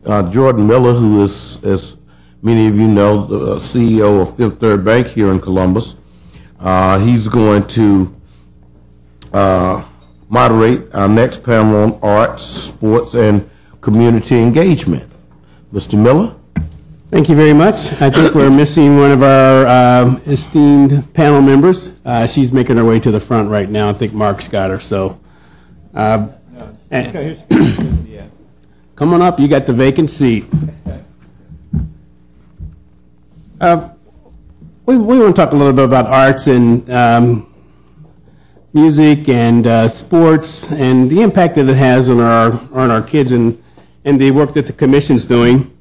Jordan Miller, who is, as many of you know, the CEO of Fifth Third Bank here in Columbus. He's going to moderate our next panel on arts, sports, and community engagement. Mr. Miller? Thank you very much. I think we're missing one of our esteemed panel members. She's making her way to the front right now. I think Mark's got her, so. Come on up, you got the vacant seat. We want to talk a little bit about arts and music and sports and the impact that it has on our kids and the work that the Commission's doing.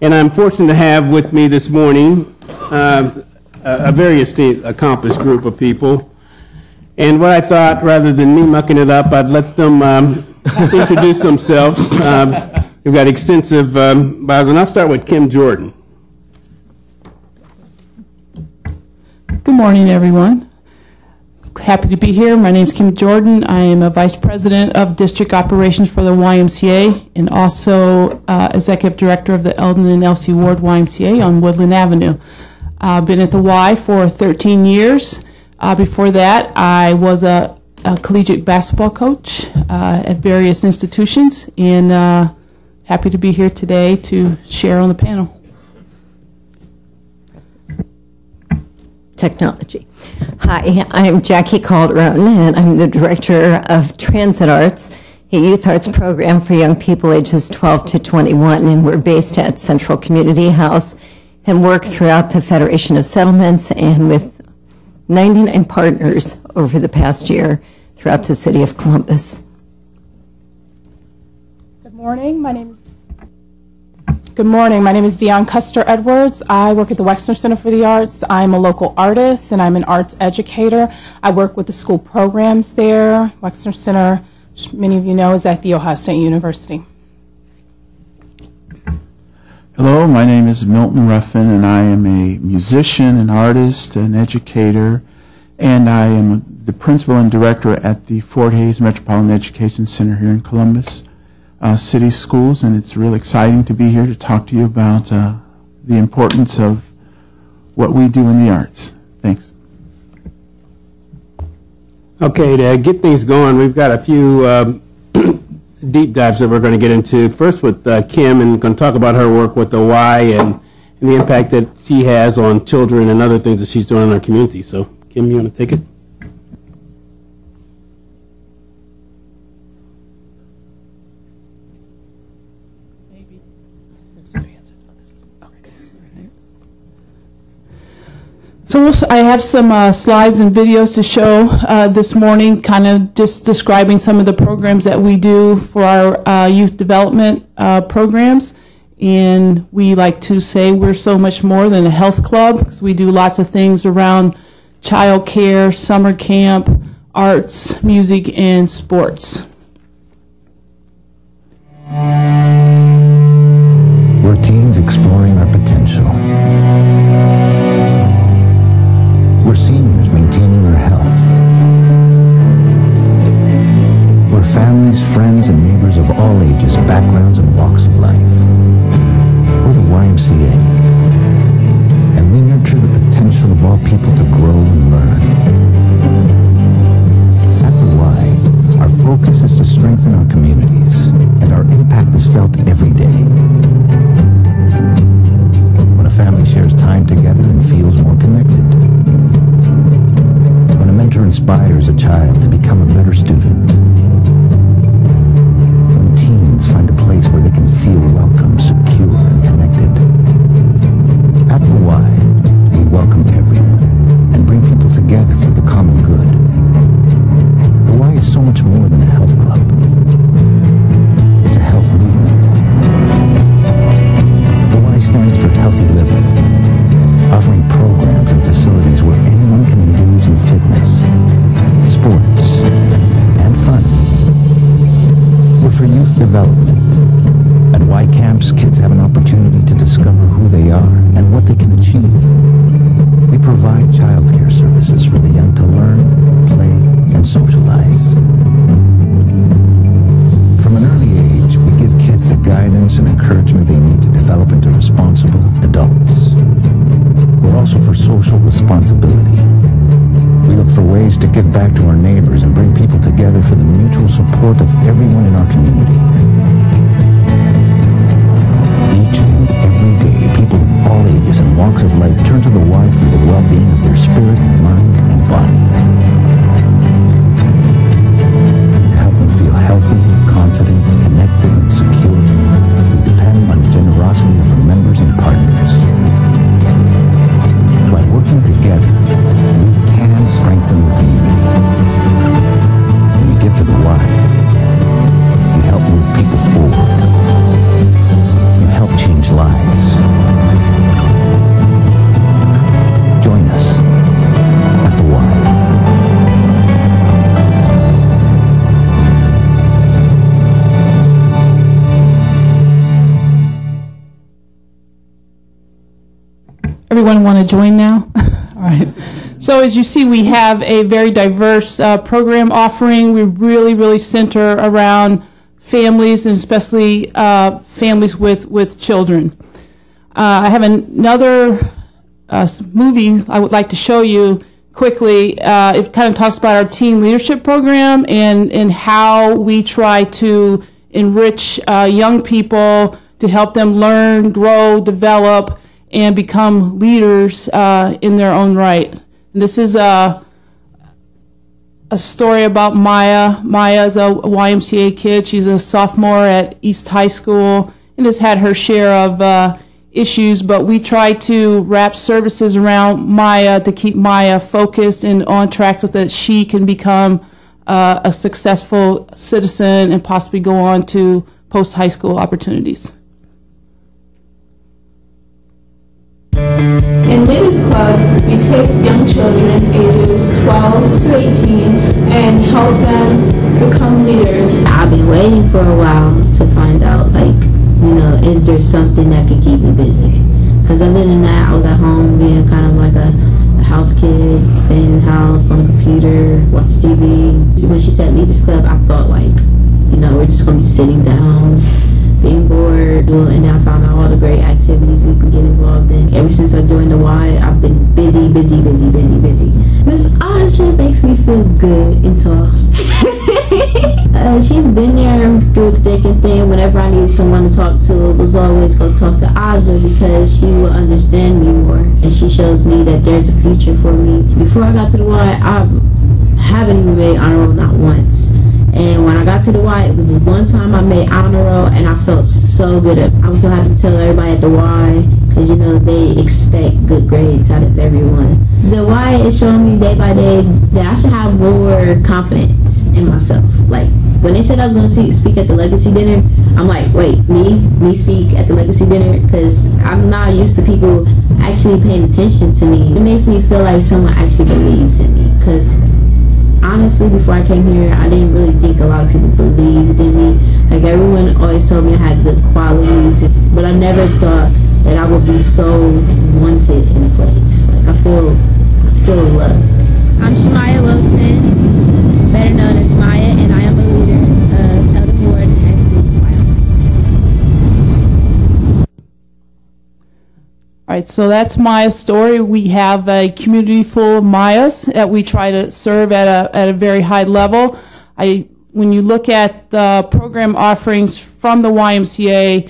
And I'm fortunate to have with me this morning a very esteemed, accomplished group of people. And what I thought, rather than me mucking it up, I'd let them introduce themselves. We've got extensive bios, and I'll start with Kim Jordan. Good morning, everyone. Happy to be here. My name is Kim Jordan. I am a Vice President of District Operations for the YMCA and also Executive Director of the Eldon and Elsie Ward YMCA on Woodland Avenue. I've been at the Y for 13 years. Before that, I was a collegiate basketball coach at various institutions, and happy to be here today to share on the panel. Technology. Hi, I'm Jackie Calderon, and I'm the Director of Transit Arts, a youth arts program for young people ages 12 to 21, and we're based at Central Community House and work throughout the Federation of Settlements and with 99 partners over the past year throughout the city of Columbus. Good morning. My name is Deon Custer Edwards. I work at the Wexner Center for the Arts. I'm a local artist and I'm an arts educator. I work with the school programs there. Wexner Center, which many of you know, is at The Ohio State University. Hello, my name is Milton Ruffin, and I am a musician, an artist, an educator, and I am the principal and director at the Fort Hays Metropolitan Education Center here in Columbus City Schools, and it's really exciting to be here to talk to you about the importance of what we do in the arts. Thanks. Okay, to get things going, we've got a few deep dives that we're going to get into. First with Kim, and going to talk about her work with the Y and the impact that she has on children and other things that she's doing in our community. So, Kim, you want to take it? So I have some slides and videos to show this morning, kind of just describing some of the programs that we do for our youth development programs. And we like to say we're so much more than a health club, because we do lots of things around child care, summer camp, arts, music, and sports. We're teens exploring our potential. We're seniors maintaining our health. We're families, friends, and neighbors of all ages, backgrounds, and walks of life. We're the YMCA, and we nurture the potential of all people to grow and learn. At the Y, our focus is to strengthen our communities, and our impact is felt every day. When a family shares time together and feels more connected. When a mentor inspires a child to become a better student. When teens find a place where they can feel welcome, secure, and connected. At the Y, we welcome everyone and bring people together for the common good. The Y is so much more than a health club. It's a health movement. The Y stands for healthy living, offering programs and facilities where anyone can engage in fitness, sports, and fun. We're for youth development. At Y Camps, kids have an opportunity to discover who they are and what they can achieve. We provide childcare services for the young to learn, play, and socialize. From an early age, we give kids the guidance and encouragement together for the mutual support of everyone in our community. Each and every day, people of all ages and walks of life turn to the Y for the well-being of their spirit, mind, and body. To help them feel healthy, confident, connected, and secure, we depend on the generosity of our members and partners. By working together, we can strengthen the community. When we give to the Y, we help move people forward. You help change lives. Join us at the Y. Everyone want to join now? All right. So as you see, we have a very diverse program offering. We really center around families, and especially families with children. I have another movie I would like to show you quickly. It kind of talks about our teen leadership program and how we try to enrich young people to help them learn, grow, develop, and become leaders in their own right. And this is a story about Maya. Maya is a YMCA kid. She's a sophomore at East High School and has had her share of issues, but we try to wrap services around Maya to keep Maya focused and on track so that she can become a successful citizen and possibly go on to post-high school opportunities. In Leaders Club, we take young children ages 12 to 18 and help them become leaders. I've been waiting for a while to find out, like, you know, is there something that could keep me busy? Because other than that, I was at home being kind of like a house kid, staying in the house on the computer, watch TV. When she said Leaders Club, I thought, like, you know, we're just going to be sitting down, being bored, and then I found out all the great activities we can get involved in. Ever since I joined the Y, I've been busy. Miss Aja makes me feel good and tall. She's been there through thick and thin. Whenever I needed someone to talk to, it was always go talk to Aja because she will understand me more, and she shows me that there's a future for me. Before I got to the Y, I haven't even made honor roll not once. And when I got to the Y, it was this one time I made honor roll, and I felt so good. I was so happy to tell everybody at the Y, because, you know, they expect good grades out of everyone. The Y is showing me day by day that I should have more confidence in myself. Like, when they said I was going to speak at the Legacy Dinner, I'm like, wait, me speak at the Legacy Dinner? Because I'm not used to people actually paying attention to me. It makes me feel like someone actually believes in me, because honestly, before I came here, I didn't really think a lot of people believed in me. Like, everyone always told me I had good qualities, but I never thought that I would be so wanted in a place. Like, I feel loved. I'm Shamaya Wilson, better known as Maya, and I am a leader of Elder Ward and All right, so that's Maya's story. We have a community full of Mayas that we try to serve at a very high level. When you look at the program offerings from the YMCA,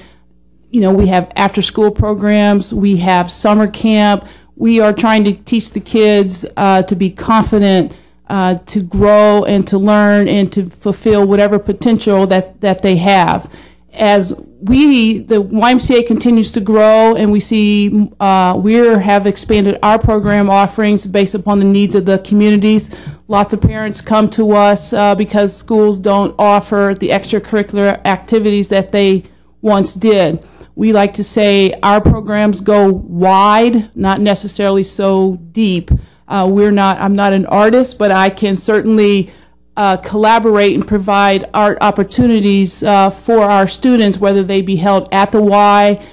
you know, we have after-school programs, we have summer camp. We are trying to teach the kids to be confident, to grow and to learn and to fulfill whatever potential that they have. As the YMCA continues to grow, and we see we have expanded our program offerings based upon the needs of the communities. Lots of parents come to us because schools don't offer the extracurricular activities that they once did. We like to say our programs go wide, not necessarily so deep. I'm not an artist, but I can certainly collaborate and provide art opportunities for our students, whether they be held at the Y,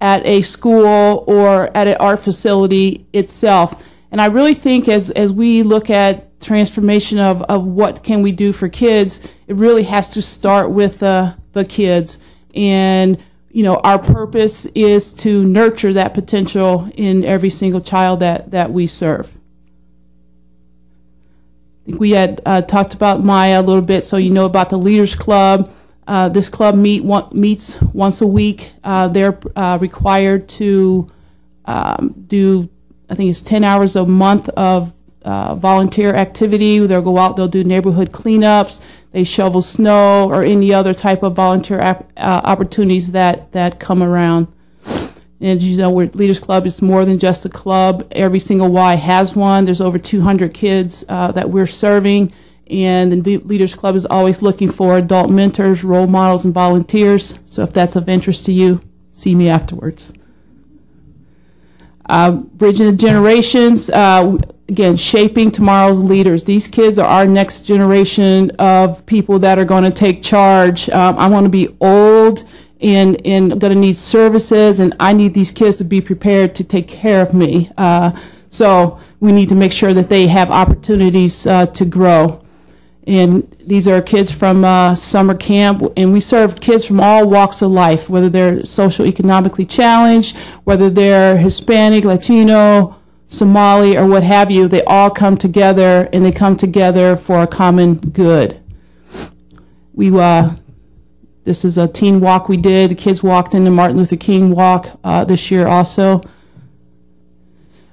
at a school, or at an art facility itself. And I really think as we look at transformation of what can we do for kids, it really has to start with the kids. And you know, our purpose is to nurture that potential in every single child that we serve. I think we had talked about Maya a little bit, so you know about the Leaders Club. This club meets once a week. They're required to do, I think it's 10 hours a month of volunteer activity. They'll go out, they'll do neighborhood cleanups, they shovel snow or any other type of volunteer opportunities that come around. And you know, Leaders Club is more than just a club. Every single Y has one. There's over 200 kids that we're serving, and the Leaders Club is always looking for adult mentors, role models, and volunteers. So if that's of interest to you, see me afterwards. Bridging the generations, again, shaping tomorrow's leaders. These kids are our next generation of people that are going to take charge. I want to be old and going to need services, and I need these kids to be prepared to take care of me. So we need to make sure that they have opportunities to grow. And these are kids from summer camp, and we serve kids from all walks of life, whether they're socioeconomically challenged, whether they're Hispanic, Latino, Somali, or what have you. They all come together, and they come together for a common good. This is a teen walk we did. The kids walked in the Martin Luther King walk this year also.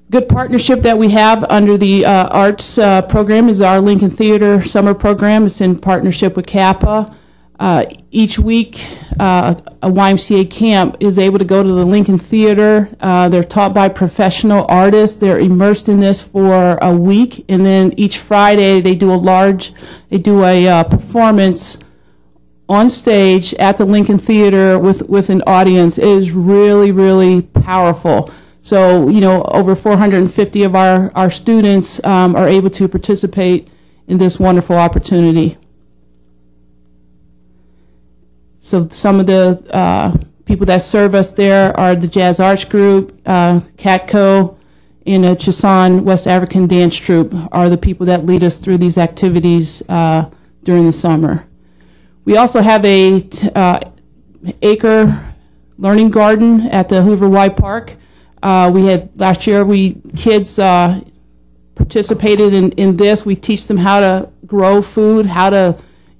Good partnership that we have under the arts program is our Lincoln Theater summer program. It's in partnership with Ymca. Each week, a YMCA camp is able to go to the Lincoln Theater. They're taught by professional artists. They're immersed in this for a week, and then each Friday they do a performance on stage at the Lincoln Theater with an audience. It is really, really powerful. So, you know, over 450 of our students are able to participate in this wonderful opportunity. So some of the people that serve us there are the Jazz Arts Group, CATCO, and the Chisan West African Dance Troupe are the people that lead us through these activities during the summer. We also have a acre learning garden at the Hoover Y Park. Last year, kids participated in this. We teach them how to grow food, how to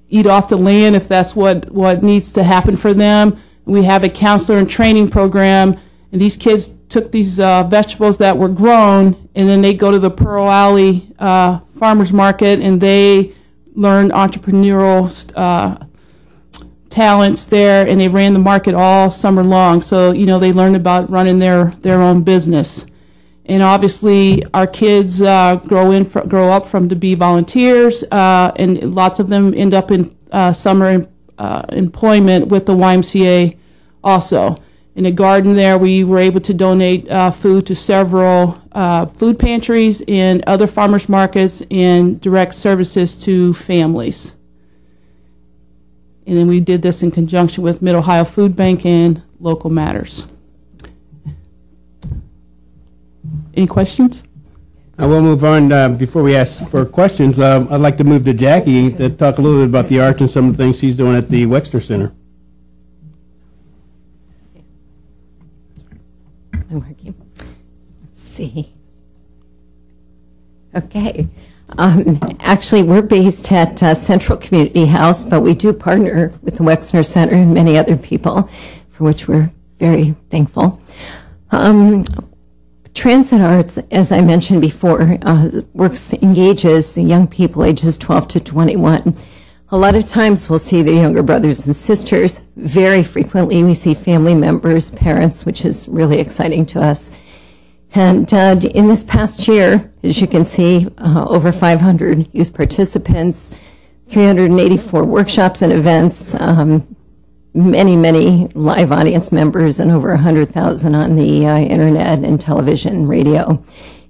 eat off the land if that's what needs to happen for them. We have a counselor and training program, and these kids took these vegetables that were grown, and then they go to the Pearl Alley Farmers Market, and they learn entrepreneurial talents there, and they ran the market all summer long. So, you know, they learned about running their own business. And obviously, our kids grow up to be volunteers, and lots of them end up in summer employment with the YMCA also. In the garden there, we were able to donate food to several food pantries and other farmers markets and direct services to families. And then we did this in conjunction with Mid-Ohio Food Bank and Local Matters. Any questions? I will move on. Before we ask for questions, I'd like to move to Jackie to talk a little bit about the arts and some of the things she's doing at the Wexner Center. I'm working. Let's see. Okay. Actually, we're based at Central Community House, but we do partner with the Wexner Center and many other people, for which we're very thankful. Transit Arts, as I mentioned before, engages young people ages 12 to 21. A lot of times we'll see their younger brothers and sisters. Very frequently we see family members, parents, which is really exciting to us. And in this past year, as you can see, over 500 youth participants, 384 workshops and events, many, many live audience members, and over 100,000 on the internet and television, radio,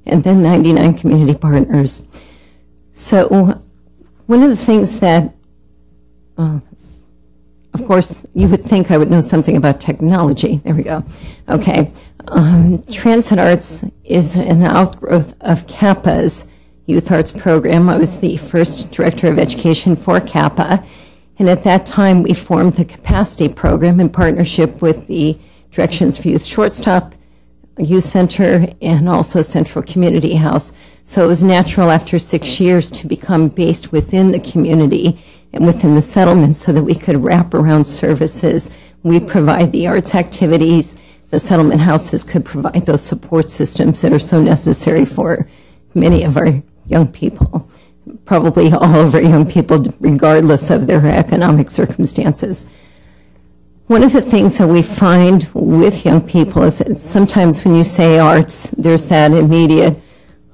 and then 99 community partners. So one of the things that, of course, you would think I would know something about technology. There we go. Okay. Transit Arts is an outgrowth of Ymca's Youth Arts program. I was the first director of education for Ymca, and at that time we formed the capacity program in partnership with the Directions for Youth Shortstop youth center and also Central Community House. So it was natural after 6 years to become based within the community and within the settlement so that we could wrap around services. We provide the arts activities. The settlement houses could provide those support systems that are so necessary for many of our young people, probably all of our young people, regardless of their economic circumstances. One of the things that we find with young people is that sometimes when you say arts, there's that immediate,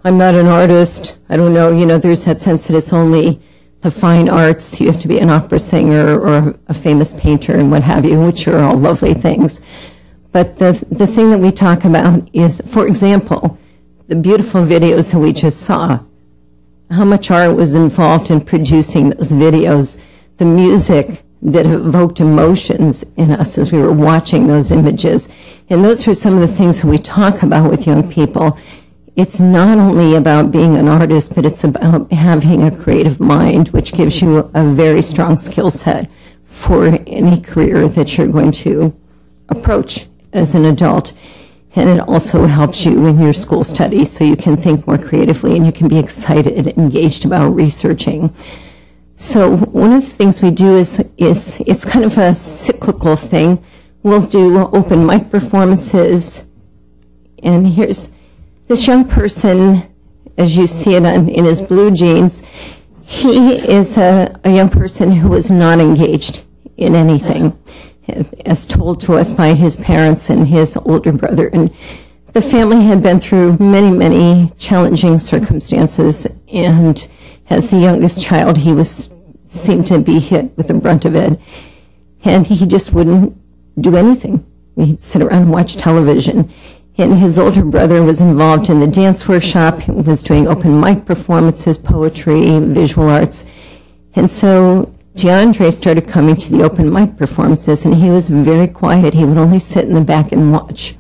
I'm not an artist, I don't know, there's that sense that it's only the fine arts, you have to be an opera singer or a famous painter and what have you, which are all lovely things. But the thing that we talk about is, for example, the beautiful videos that we just saw, how much art was involved in producing those videos, the music that evoked emotions in us as we were watching those images. And those are some of the things that we talk about with young people. It's not only about being an artist, but it's about having a creative mind, which gives you a very strong skill set for any career that you're going to approach as an adult. And it also helps you in your school studies so you can think more creatively and you can be excited and engaged about researching. So one of the things we do is it's kind of a cyclical thing. We'll do open mic performances. And here's this young person, as you see it in his blue jeans. He is a young person who was not engaged in anything, as told to us by his parents and his older brother. And the family had been through many, many challenging circumstances, and as the youngest child, he seemed to be hit with the brunt of it, and he just wouldn't do anything. He'd sit around and watch television. And his older brother was involved in the dance workshop, he was doing open mic performances, poetry, visual arts. And so DeAndre started coming to the open mic performances, and he was very quiet. He would only sit in the back and watch.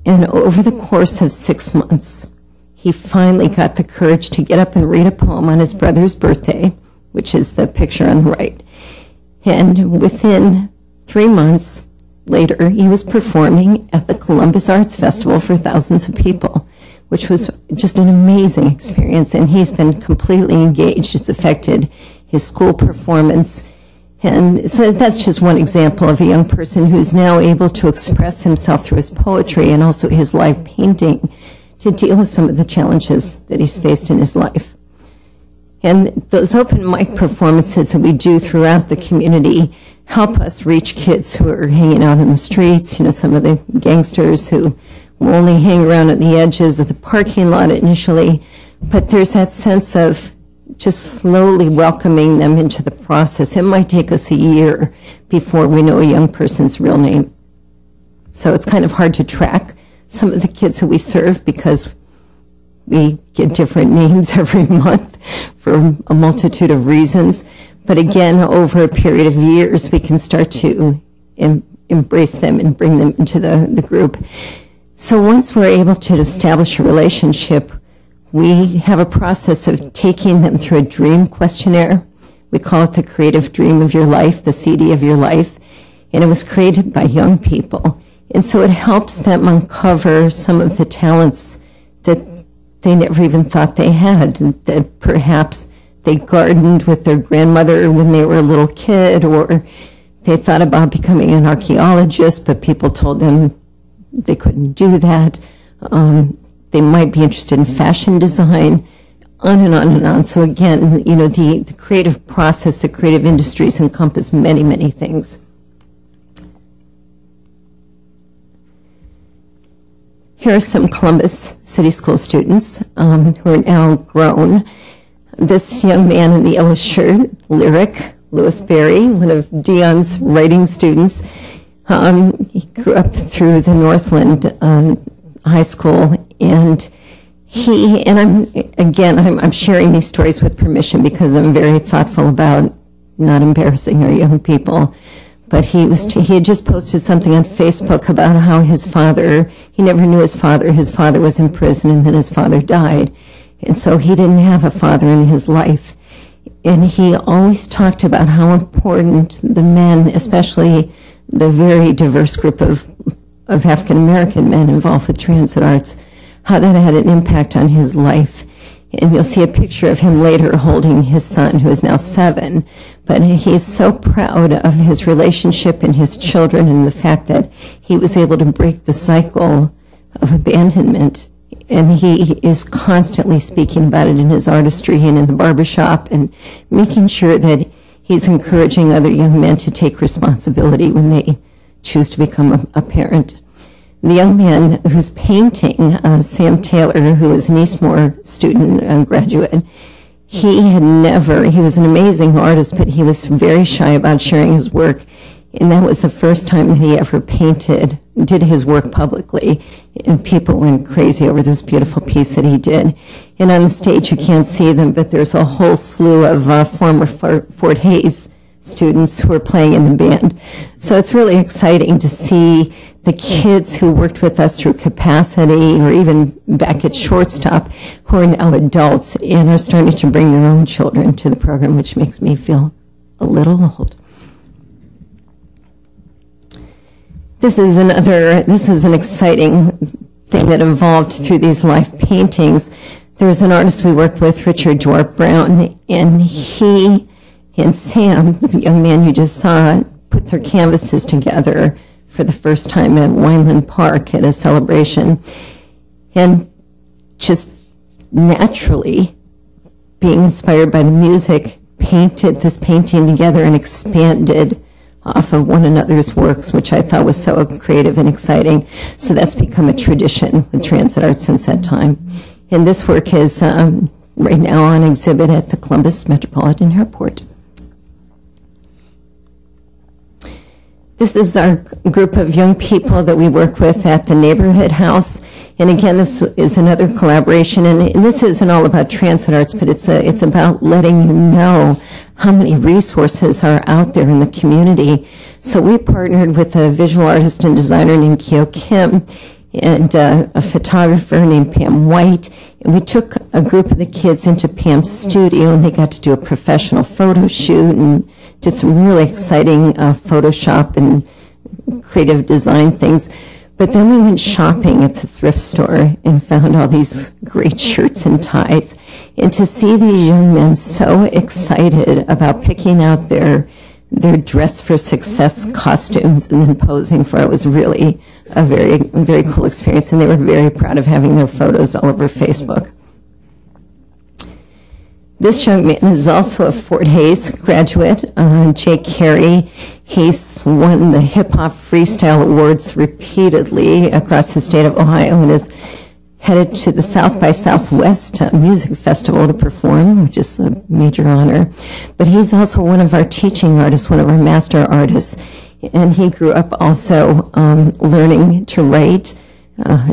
And over the course of 6 months, he finally got the courage to get up and read a poem on his brother's birthday, which is the picture on the right. And within 3 months later, he was performing at the Columbus Arts Festival for thousands of people, which was just an amazing experience. And he's been completely engaged. It's affected his school performance. And so that's just one example of a young person who's now able to express himself through his poetry and also his live painting to deal with some of the challenges that he's faced in his life. And those open mic performances that we do throughout the community help us reach kids who are hanging out in the streets, some of the gangsters who will only hang around at the edges of the parking lot initially, but there's that sense of just slowly welcoming them into the process. It might take us a year before we know a young person's real name. So it's kind of hard to track some of the kids that we serve because we get different names every month for a multitude of reasons. But again, over a period of years, we can start to embrace them and bring them into the group. So once we're able to establish a relationship, we have a process of taking them through a dream questionnaire. We call it the Creative Dream of Your Life, the CD of your life. And it was created by young people. And so it helps them uncover some of the talents that they never even thought they had, that perhaps they gardened with their grandmother when they were a little kid, or they thought about becoming an archaeologist, but people told them they couldn't do that. They might be interested in fashion design, on and on and on. So again, the creative process, the creative industries encompass many, many things. Here are some Columbus City School students who are now grown. This young man in the yellow shirt, Lyric, Lewis Berry, one of Dion's writing students. He grew up through the Northland High School, and I'm sharing these stories with permission because I'm very thoughtful about not embarrassing our young people. But he had just posted something on Facebook about how his father, he never knew his father was in prison, and then his father died. And so he didn't have a father in his life. And he always talked about how important the men, especially the very diverse group of of African American men involved with transit arts, how that had an impact on his life. And you'll see a picture of him later holding his son, who is now 7. But he's so proud of his relationship and his children and the fact that he was able to break the cycle of abandonment. And he is constantly speaking about it in his artistry and in the barbershop and making sure that he's encouraging other young men to take responsibility when they choose to become a parent. The young man who's painting, Sam Taylor, who is an Eastmore student and graduate, he was an amazing artist, but he was very shy about sharing his work. And that was the first time that he ever did his work publicly. And people went crazy over this beautiful piece that he did. And on the stage, you can't see them, but there's a whole slew of former Fort Hayes students who are playing in the band. So it's really exciting to see the kids who worked with us through capacity or even back at Shortstop who are now adults and are starting to bring their own children to the program, which makes me feel a little old. This was an exciting thing that evolved through these live paintings. There was an artist we worked with, Richard Dwarf Brown, and he and Sam, the young man you just saw, put their canvases together for the first time at Wineland Park at a celebration. And just naturally, being inspired by the music, painted this painting together and expanded off of one another's works, which I thought was so creative and exciting. So that's become a tradition with transit art since that time. And this work is right now on exhibit at the Columbus Metropolitan Airport. This is our group of young people that we work with at the neighborhood house. And again, this is another collaboration. And this isn't all about transit arts, but it's about letting you know how many resources are out there in the community. So we partnered with a visual artist and designer named Kyo Kim and a photographer named Pam White. And we took a group of the kids into Pam's studio, and they got to do a professional photo shoot and did some really exciting Photoshop and creative design things. But then we went shopping at the thrift store and found all these great shirts and ties. And to see these young men so excited about picking out their dress for success costumes and then posing for it was really a very cool experience. And they were very proud of having their photos all over Facebook. This young man is also a Fort Hayes graduate, Jake Carey. He's won the Hip Hop Freestyle Awards repeatedly across the state of Ohio and is headed to the South by Southwest Music Festival to perform, which is a major honor. But he's also one of our teaching artists, one of our master artists. And he grew up also learning to write,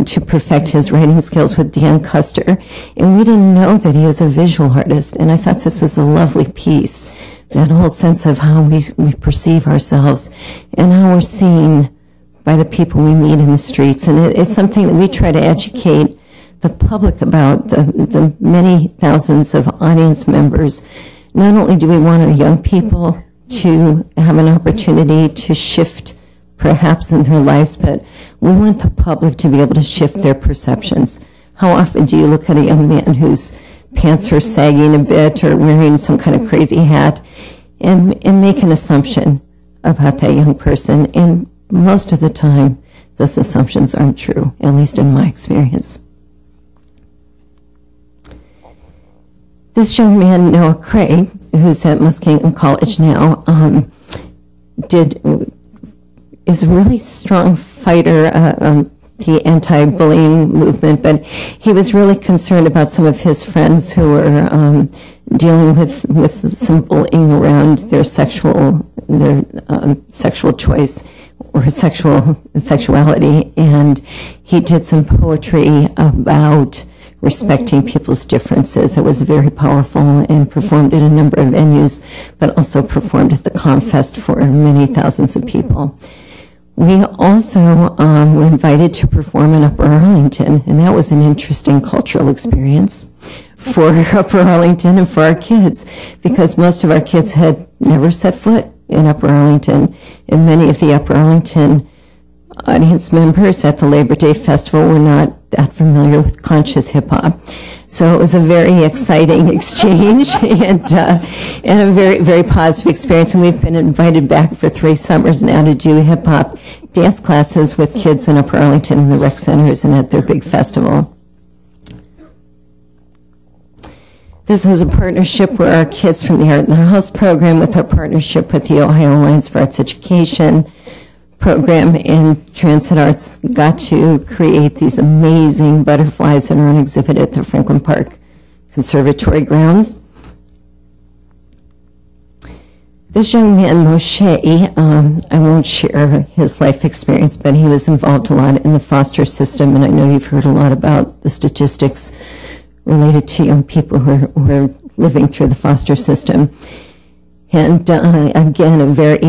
to perfect his writing skills with Dan Custer. And we didn't know that he was a visual artist. And I thought this was a lovely piece, that whole sense of how we perceive ourselves and how we're seen by the people we meet in the streets. And it's something that we try to educate the public about, the many thousands of audience members. Not only do we want our young people to have an opportunity to shift perhaps in their lives, but we want the public to be able to shift their perceptions. How often do you look at a young man whose pants are sagging a bit or wearing some kind of crazy hat and make an assumption about that young person? And most of the time, those assumptions aren't true, at least in my experience. This young man, Noah Craig, who's at Muskingum College now, is a really strong fighter, the anti-bullying movement, but he was really concerned about some of his friends who were dealing with some bullying around their sexual choice or sexuality, and he did some poetry about respecting people's differences. It was very powerful and performed in a number of venues, but also performed at the Comfest for many thousands of people. We also were invited to perform in Upper Arlington, and that was an interesting cultural experience for Upper Arlington and for our kids, because most of our kids had never set foot in Upper Arlington, and many of the Upper Arlington audience members at the Labor Day Festival were not that familiar with conscious hip hop. So it was a very exciting exchange and a very, very positive experience. And we've been invited back for 3 summers now to do hip hop dance classes with kids in Upper Arlington in the rec centers and at their big festival. This was a partnership where our kids from the Art in the House program, with our partnership with the Ohio Alliance for Arts Education program and Transit Arts, got to create these amazing butterflies that are on exhibit at the Franklin Park Conservatory grounds. This young man, Moshe, I won't share his life experience, but he was involved a lot in the foster system, and I know you've heard a lot about the statistics related to young people who are living through the foster system. And again, a very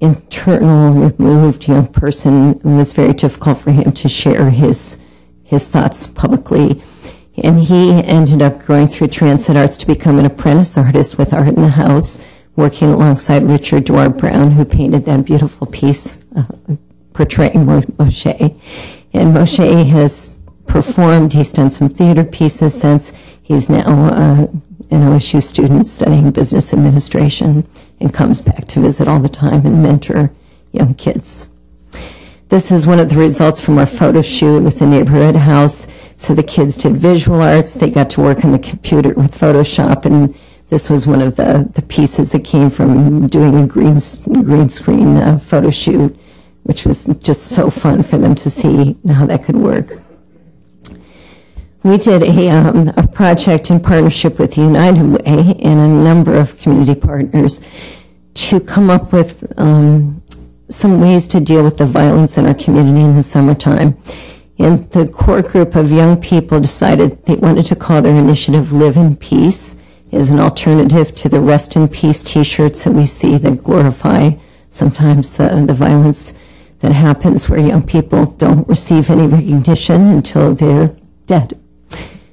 internal, removed young person. It was very difficult for him to share his thoughts publicly. And he ended up going through Transit Arts to become an apprentice artist with Art in the House, working alongside Richard Dwar Brown, who painted that beautiful piece portraying Moshe. And Moshe has performed, he's done some theater pieces since. He's now an OSU student studying business administration and comes back to visit all the time and mentor young kids. This is one of the results from our photo shoot with the neighborhood house. So the kids did visual arts, they got to work on the computer with Photoshop, and this was one of the pieces that came from doing a green screen photo shoot, which was just so fun for them to see how that could work. We did a project in partnership with United Way and a number of community partners to come up with some ways to deal with the violence in our community in the summertime. And the core group of young people decided they wanted to call their initiative Live in Peace, as an alternative to the Rest in Peace t-shirts that we see that glorify sometimes the violence that happens where young people don't receive any recognition until they're dead.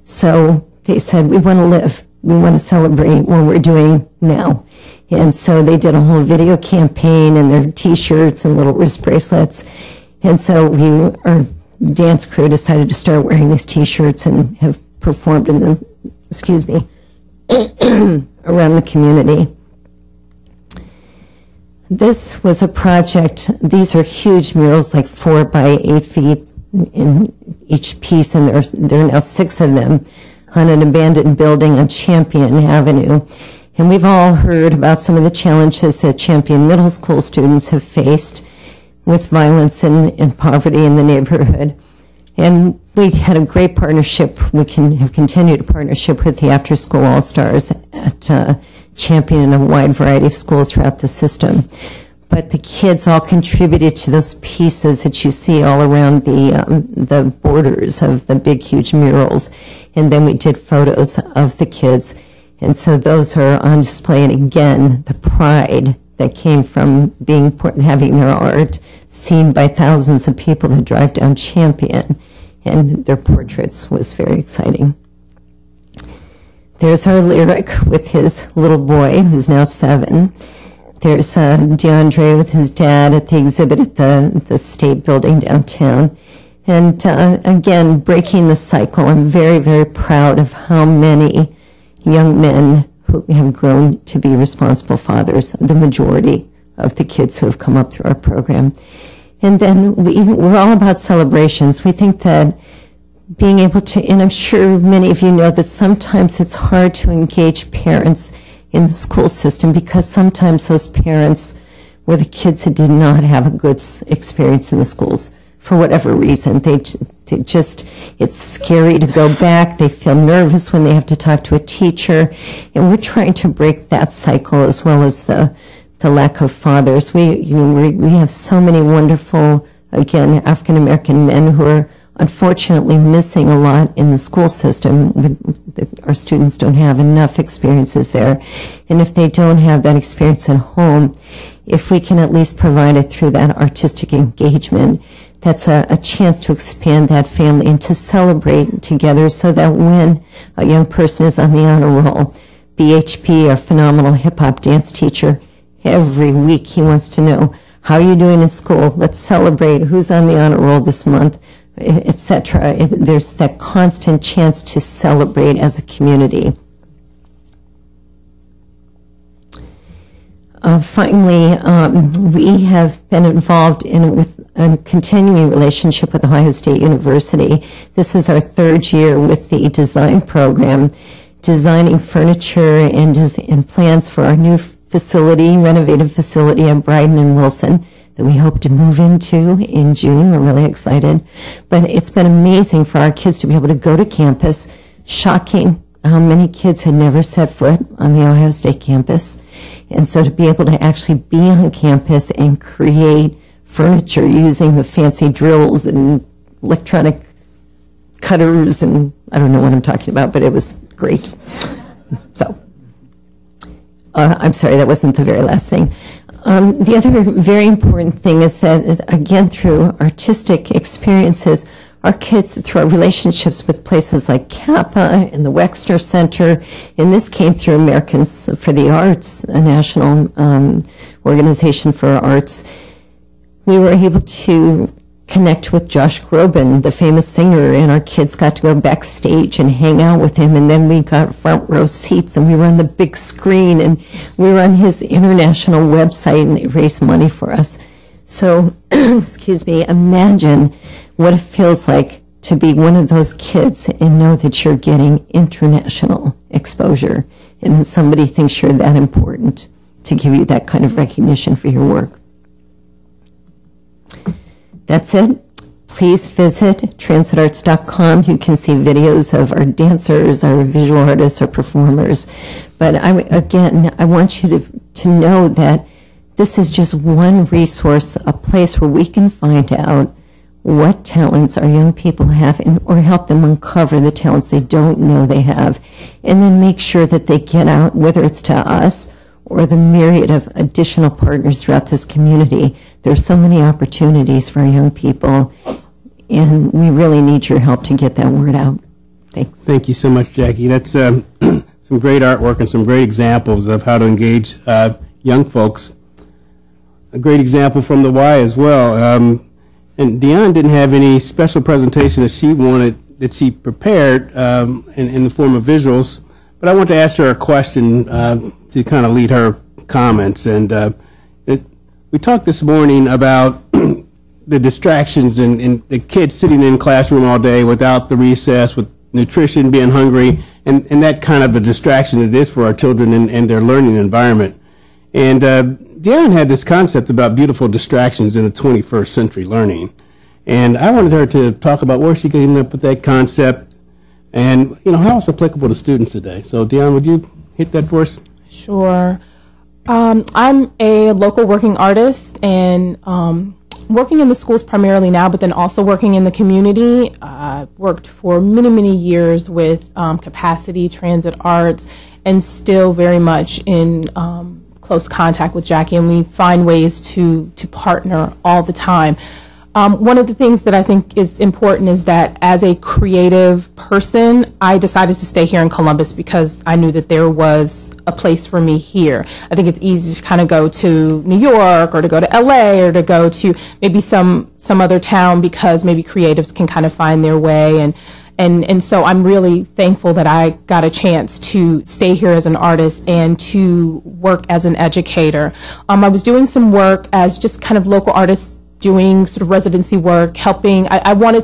So they said, we want to live. We want to celebrate what we're doing now. And so they did a whole video campaign and their t-shirts and little wrist bracelets. And so our dance crew decided to start wearing these t-shirts and have performed in them, around the community. This was a project. These are huge murals, like 4 by 8 feet in each piece, and there are now 6 of them on an abandoned building on Champion Avenue. And we've all heard about some of the challenges that Champion Middle School students have faced with violence and poverty in the neighborhood. And we had a great partnership. We have continued a partnership with the After School All-Stars at Champion in a wide variety of schools throughout the system. But the kids all contributed to those pieces that you see all around the borders of the big, huge murals. And then we did photos of the kids. And so those are on display. And again, the pride that came from having their art seen by thousands of people that drive down Champion and their portraits was very exciting. There's our lyric with his little boy, who's now 7. There's DeAndre with his dad at the exhibit at the State Building downtown. And again, breaking the cycle. I'm very, very proud of how many young men who have grown to be responsible fathers, the majority of the kids who have come up through our program. And then we're all about celebrations. We think that being able to, and I'm sure many of you know that sometimes it's hard to engage parents in the school system because sometimes those parents were the kids that did not have a good experience in the schools for whatever reason. They just, it's scary to go back. They feel nervous when they have to talk to a teacher. And we're trying to break that cycle as well as the lack of fathers. We have so many wonderful, again, African-American men who are unfortunately missing a lot in the school system. Our students don't have enough experiences there. And if they don't have that experience at home, if we can at least provide it through that artistic engagement, that's a chance to expand that family and to celebrate together so that when a young person is on the honor roll, BHP, our phenomenal hip-hop dance teacher, every week he wants to know, How are you doing in school? Let's celebrate. Who's on the honor roll this month, etc. There's that constant chance to celebrate as a community. Finally, we have been involved with a continuing relationship with Ohio State University. This is our 3rd year with the design program, designing furniture and plans for our new facility, renovated facility at Bryden and Wilson that we hope to move into in June. We're really excited. But it's been amazing for our kids to be able to go to campus. Shocking how many kids had never set foot on the Ohio State campus. And so to be able to actually be on campus and create furniture using the fancy drills and electronic cutters, and I don't know what I'm talking about, but it was great. So, I'm sorry, that wasn't the very last thing. The other very important thing is that, again, through artistic experiences, our kids, through our relationships with places like Ymca and the Wexner Center, and this came through Americans for the Arts, a national organization for arts, we were able to connect with Josh Groban, the famous singer, and our kids got to go backstage and hang out with him, and then we got front row seats, and we were on the big screen, and we were on his international website, and they raised money for us. So, excuse me, imagine what it feels like to be one of those kids and know that you're getting international exposure, and then somebody thinks you're that important to give you that kind of recognition for your work. That's it. Please visit transitarts.com. You can see videos of our dancers, our visual artists, our performers. But again, I want you to know that this is just one resource, a place where we can find out what talents our young people have or help them uncover the talents they don't know they have, and then make sure that they get out, whether it's to us or the myriad of additional partners throughout this community. There's so many opportunities for our young people, and we really need your help to get that word out. Thanks. Thank you so much, Jackie. That's some great artwork and some great examples of how to engage young folks. A great example from the Y as well. And Dionne didn't have any special presentation that she prepared in the form of visuals, but I want to ask her a question to kind of lead her comments. And we talked this morning about the distractions and the kids sitting in classroom all day without the recess, with nutrition, being hungry, and that kind of a distraction it is for our children and their learning environment. And Dionne had this concept about beautiful distractions in the 21st century learning. And I wanted her to talk about where she came up with that concept and, you know, how it's applicable to students today. So, Dionne, would you hit that for us? Sure. I'm a local working artist and working in the schools primarily now, but then also working in the community. Worked for many, many years with Capacity, Transit Arts, and still very much in close contact with Jackie, and we find ways to partner all the time. One of the things that I think is important is that as a creative person, I decided to stay here in Columbus because I knew that there was a place for me here. I think it's easy to kind of go to New York or to go to LA or to go to maybe some other town because maybe creatives can kind of find their way. And so I'm really thankful that I got a chance to stay here as an artist and to work as an educator. I was doing some work as just kind of local artists doing sort of residency work, helping. I really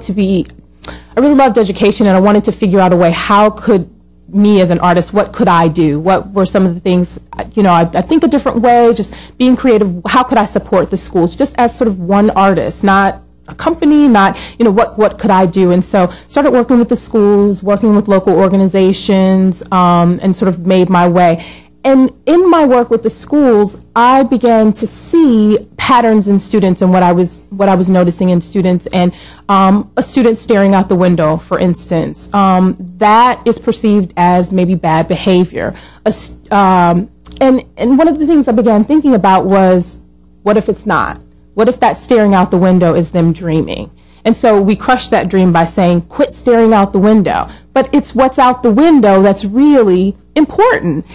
loved education, and I wanted to figure out a way, how could me as an artist, what could I do? What were some of the things, you know, I think a different way, just being creative, how could I support the schools just as sort of one artist, not a company, not, you know, what could I do? And so started working with the schools, working with local organizations, and sort of made my way. And in my work with the schools, I began to see patterns in students and what I was noticing in students, and a student staring out the window, for instance, that is perceived as maybe bad behavior. And one of the things I began thinking about was, what if it's not? What if that staring out the window is them dreaming? And so we crush that dream by saying, quit staring out the window. But it's what's out the window that's really important.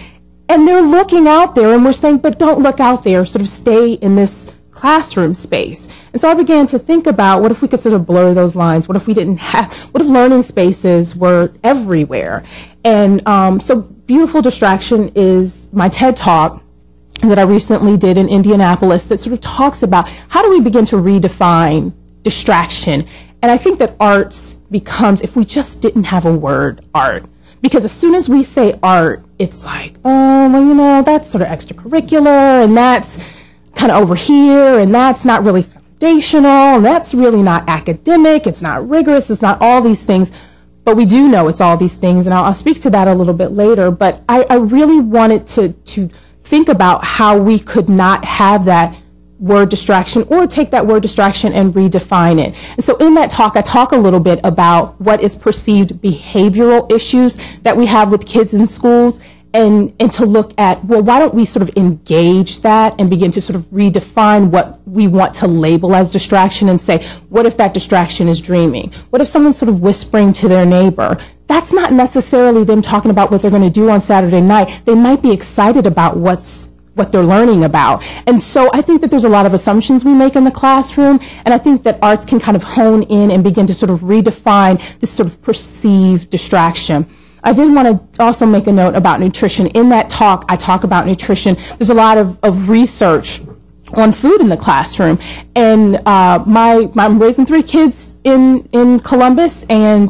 And they're looking out there, and we're saying, but don't look out there, sort of stay in this classroom space. And so I began to think about, what if we could sort of blur those lines? What if we didn't have, what if learning spaces were everywhere? And so Beautiful Distraction is my TED Talk that I recently did in Indianapolis that sort of talks about how do we begin to redefine distraction. And I think that arts becomes, if we just didn't have a word, art. Because as soon as we say art, it's like, oh, well, you know, that's sort of extracurricular, and that's kind of over here, and that's not really foundational, and that's really not academic, it's not rigorous, it's not all these things. But we do know it's all these things, and I'll speak to that a little bit later. But I really wanted to think about how we could not have that word distraction, or take that word distraction and redefine it. And so in that talk, I talk a little bit about what is perceived behavioral issues that we have with kids in schools, and to look at, well, why don't we sort of engage that and begin to sort of redefine what we want to label as distraction, and say, what if that distraction is dreaming? What if someone's sort of whispering to their neighbor? That's not necessarily them talking about what they're going to do on Saturday night. They might be excited about what they're learning about. And so I think that there's a lot of assumptions we make in the classroom, and I think that arts can kind of hone in and begin to sort of redefine this sort of perceived distraction. I did want to also make a note about nutrition. In that talk, I talk about nutrition. There's a lot of research on food in the classroom. And I'm raising 3 kids in Columbus, and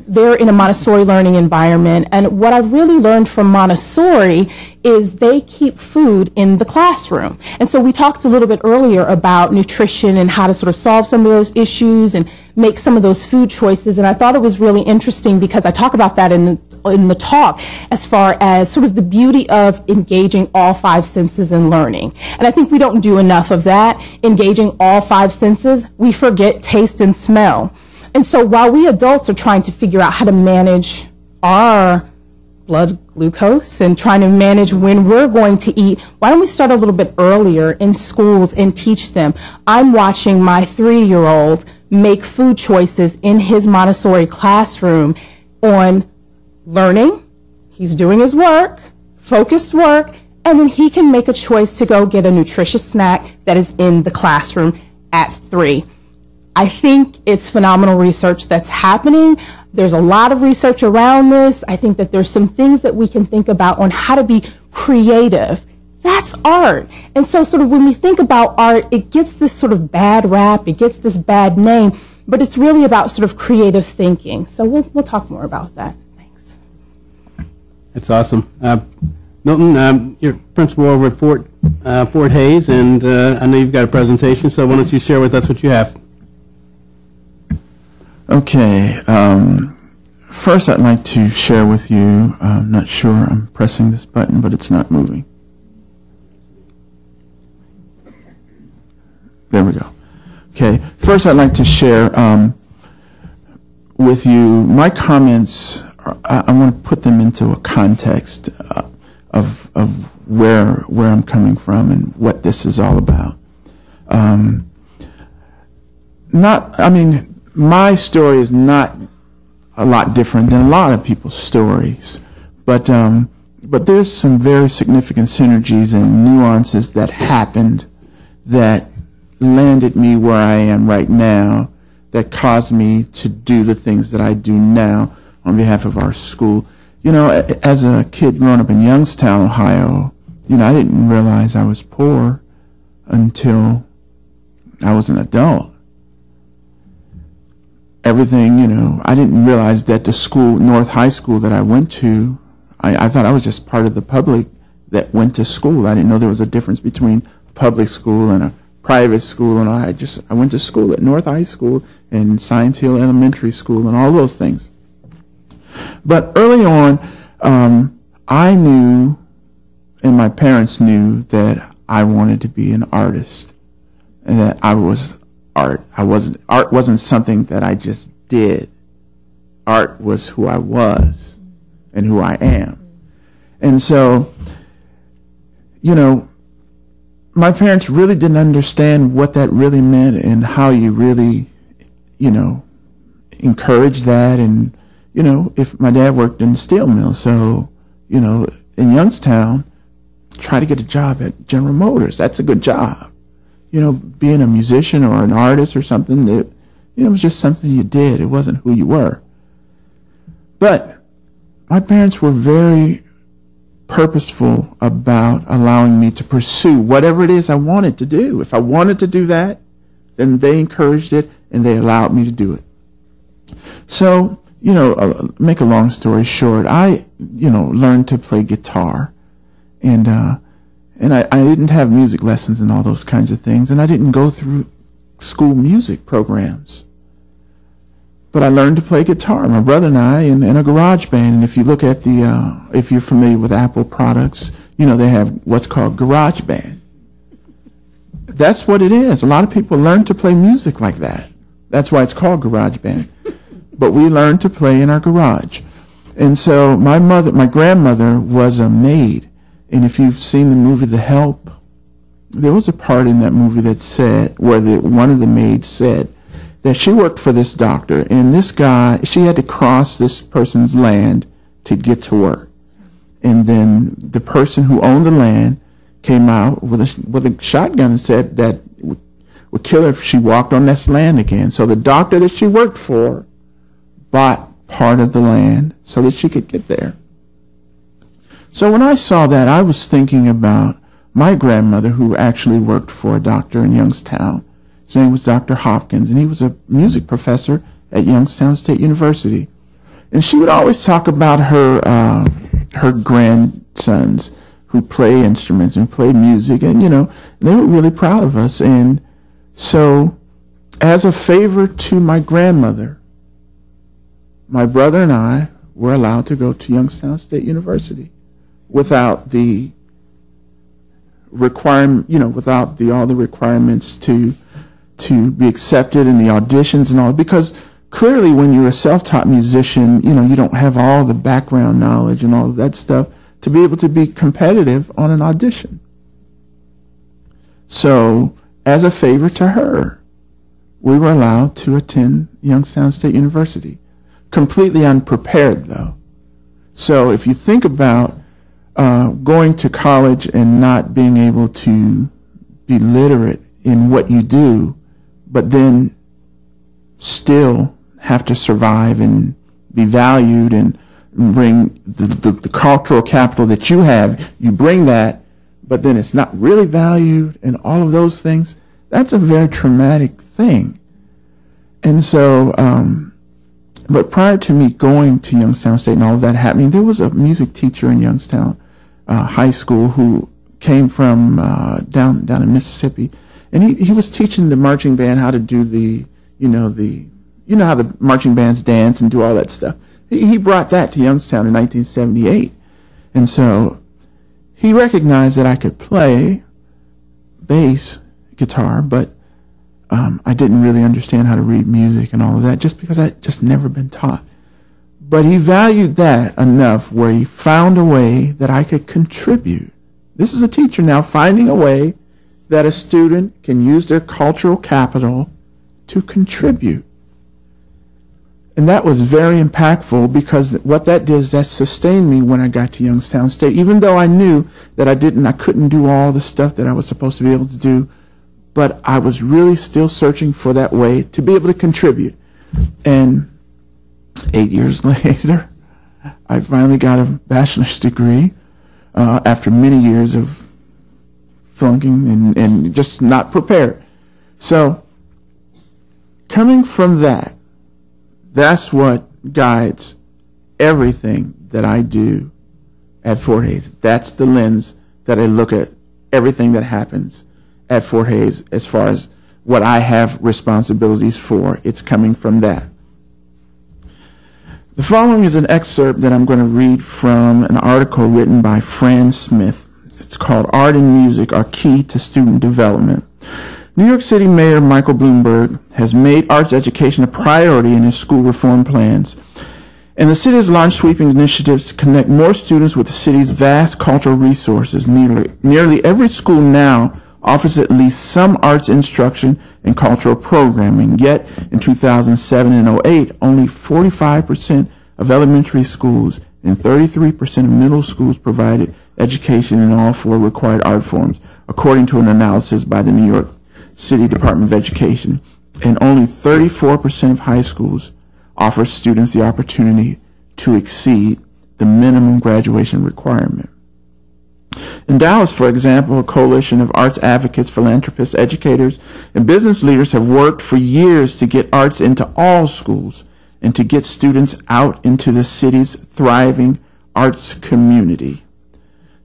they're in a Montessori learning environment, and what I've really learned from Montessori is they keep food in the classroom. And so we talked a little bit earlier about nutrition and how to sort of solve some of those issues and make some of those food choices, and I thought it was really interesting because I talk about that in the talk as far as sort of the beauty of engaging all 5 senses in learning. And I think we don't do enough of that, engaging all 5 senses. We forget taste and smell. And so while we adults are trying to figure out how to manage our blood glucose and trying to manage when we're going to eat, why don't we start a little bit earlier in schools and teach them? I'm watching my 3-year-old make food choices in his Montessori classroom on learning. He's doing his work, focused work, and then he can make a choice to go get a nutritious snack that is in the classroom at 3. I think it's phenomenal research that's happening. There's a lot of research around this. I think that there's some things that we can think about on how to be creative. That's art. And so sort of when we think about art, it gets this sort of bad rap, it gets this bad name, but it's really about sort of creative thinking. So we'll talk more about that. Thanks. That's awesome. Milton, you're principal over at Fort Hays, and I know you've got a presentation, so why don't you share with us what you have? Okay, first I'd like to share with you, I'm not sure I'm pressing this button, but it's not moving. There we go. Okay, first I'd like to share with you my comments. I want to put them into a context of where I'm coming from and what this is all about. My story is not a lot different than a lot of people's stories, but there's some very significant synergies and nuances that happened that landed me where I am right now, that caused me to do the things that I do now on behalf of our school. You know, as a kid growing up in Youngstown, Ohio, you know, I didn't realize I was poor until I was an adult. Everything, you know, I didn't realize that the school, North High School that I went to, I thought I was just part of the public that went to school. I didn't know there was a difference between a public school and a private school, and I went to school at North High School and Science Hill Elementary School and all those things. But early on, I knew, and my parents knew, that I wanted to be an artist, and that I was art. Art wasn't something that I just did. Art was who I was and who I am. And so, you know, my parents really didn't understand what that really meant and how you really, you know, encourage that. And, you know, if my dad worked in the steel mill, so, you know, in Youngstown, try to get a job at General Motors. That's a good job. You know, being a musician or an artist or something, that, you know, it was just something you did. It wasn't who you were. But my parents were very purposeful about allowing me to pursue whatever it is I wanted to do. If I wanted to do that, then they encouraged it and they allowed me to do it. So, you know, make a long story short, I, you know, learned to play guitar, and I didn't have music lessons and all those kinds of things, and I didn't go through school music programs. But I learned to play guitar, my brother and I, in a garage band. And if you look at the, if you're familiar with Apple products, you know, they have what's called garage band. That's what it is. A lot of people learn to play music like that. That's why it's called garage band. But we learned to play in our garage. And so my grandmother was a maid. And if you've seen the movie The Help, there was a part in that movie that said, where one of the maids said that she worked for this doctor, and this guy, she had to cross this person's land to get to work. And then the person who owned the land came out with a shotgun and said that would kill her if she walked on this land again. So the doctor that she worked for bought part of the land so that she could get there. So when I saw that, I was thinking about my grandmother, who actually worked for a doctor in Youngstown. His name was Dr. Hopkins, and he was a music professor at Youngstown State University. And she would always talk about her grandsons who play instruments and play music, and, you know, they were really proud of us. And so, as a favor to my grandmother, my brother and I were allowed to go to Youngstown State University without the requirement, you know, without all the requirements to be accepted in the auditions and all, because clearly when you're a self-taught musician, you know, you don't have all the background knowledge and all of that stuff to be able to be competitive on an audition. So, as a favor to her, we were allowed to attend Youngstown State University. Completely unprepared, though. So if you think about going to college and not being able to be literate in what you do, but then still have to survive and be valued and bring the cultural capital that you have, you bring that, but then it's not really valued and all of those things, that's a very traumatic thing. And so, but prior to me going to Youngstown State and all of that happening, there was a music teacher in Youngstown High School who came from down in Mississippi, and he was teaching the marching band how to do you know how the marching bands dance and do all that stuff. He brought that to Youngstown in 1978, and so he recognized that I could play bass guitar, but I didn't really understand how to read music and all of that, just because I'd just never been taught. But he valued that enough where he found a way that I could contribute. This is a teacher now finding a way that a student can use their cultural capital to contribute. And that was very impactful, because what that did is that sustained me when I got to Youngstown State, even though I knew that I couldn't do all the stuff that I was supposed to be able to do. But I was really still searching for that way to be able to contribute. And 8 years later, I finally got a bachelor's degree after many years of flunking and just not prepared. So coming from that, that's what guides everything that I do at Fort Hays. That's the lens that I look at everything that happens at Fort Hays as far as what I have responsibilities for. It's coming from that. The following is an excerpt that I'm going to read from an article written by Fran Smith. It's called Art and Music Are Key to Student Development. New York City Mayor Michael Bloomberg has made arts education a priority in his school reform plans, and the city has launched sweeping initiatives to connect more students with the city's vast cultural resources. Nearly every school now offers at least some arts instruction and cultural programming. Yet, in 2007 and 2008, only 45% of elementary schools and 33% of middle schools provided education in all 4 required art forms, according to an analysis by the New York City Department of Education. And only 34% of high schools offer students the opportunity to exceed the minimum graduation requirement. In Dallas, for example, a coalition of arts advocates, philanthropists, educators, and business leaders have worked for years to get arts into all schools and to get students out into the city's thriving arts community.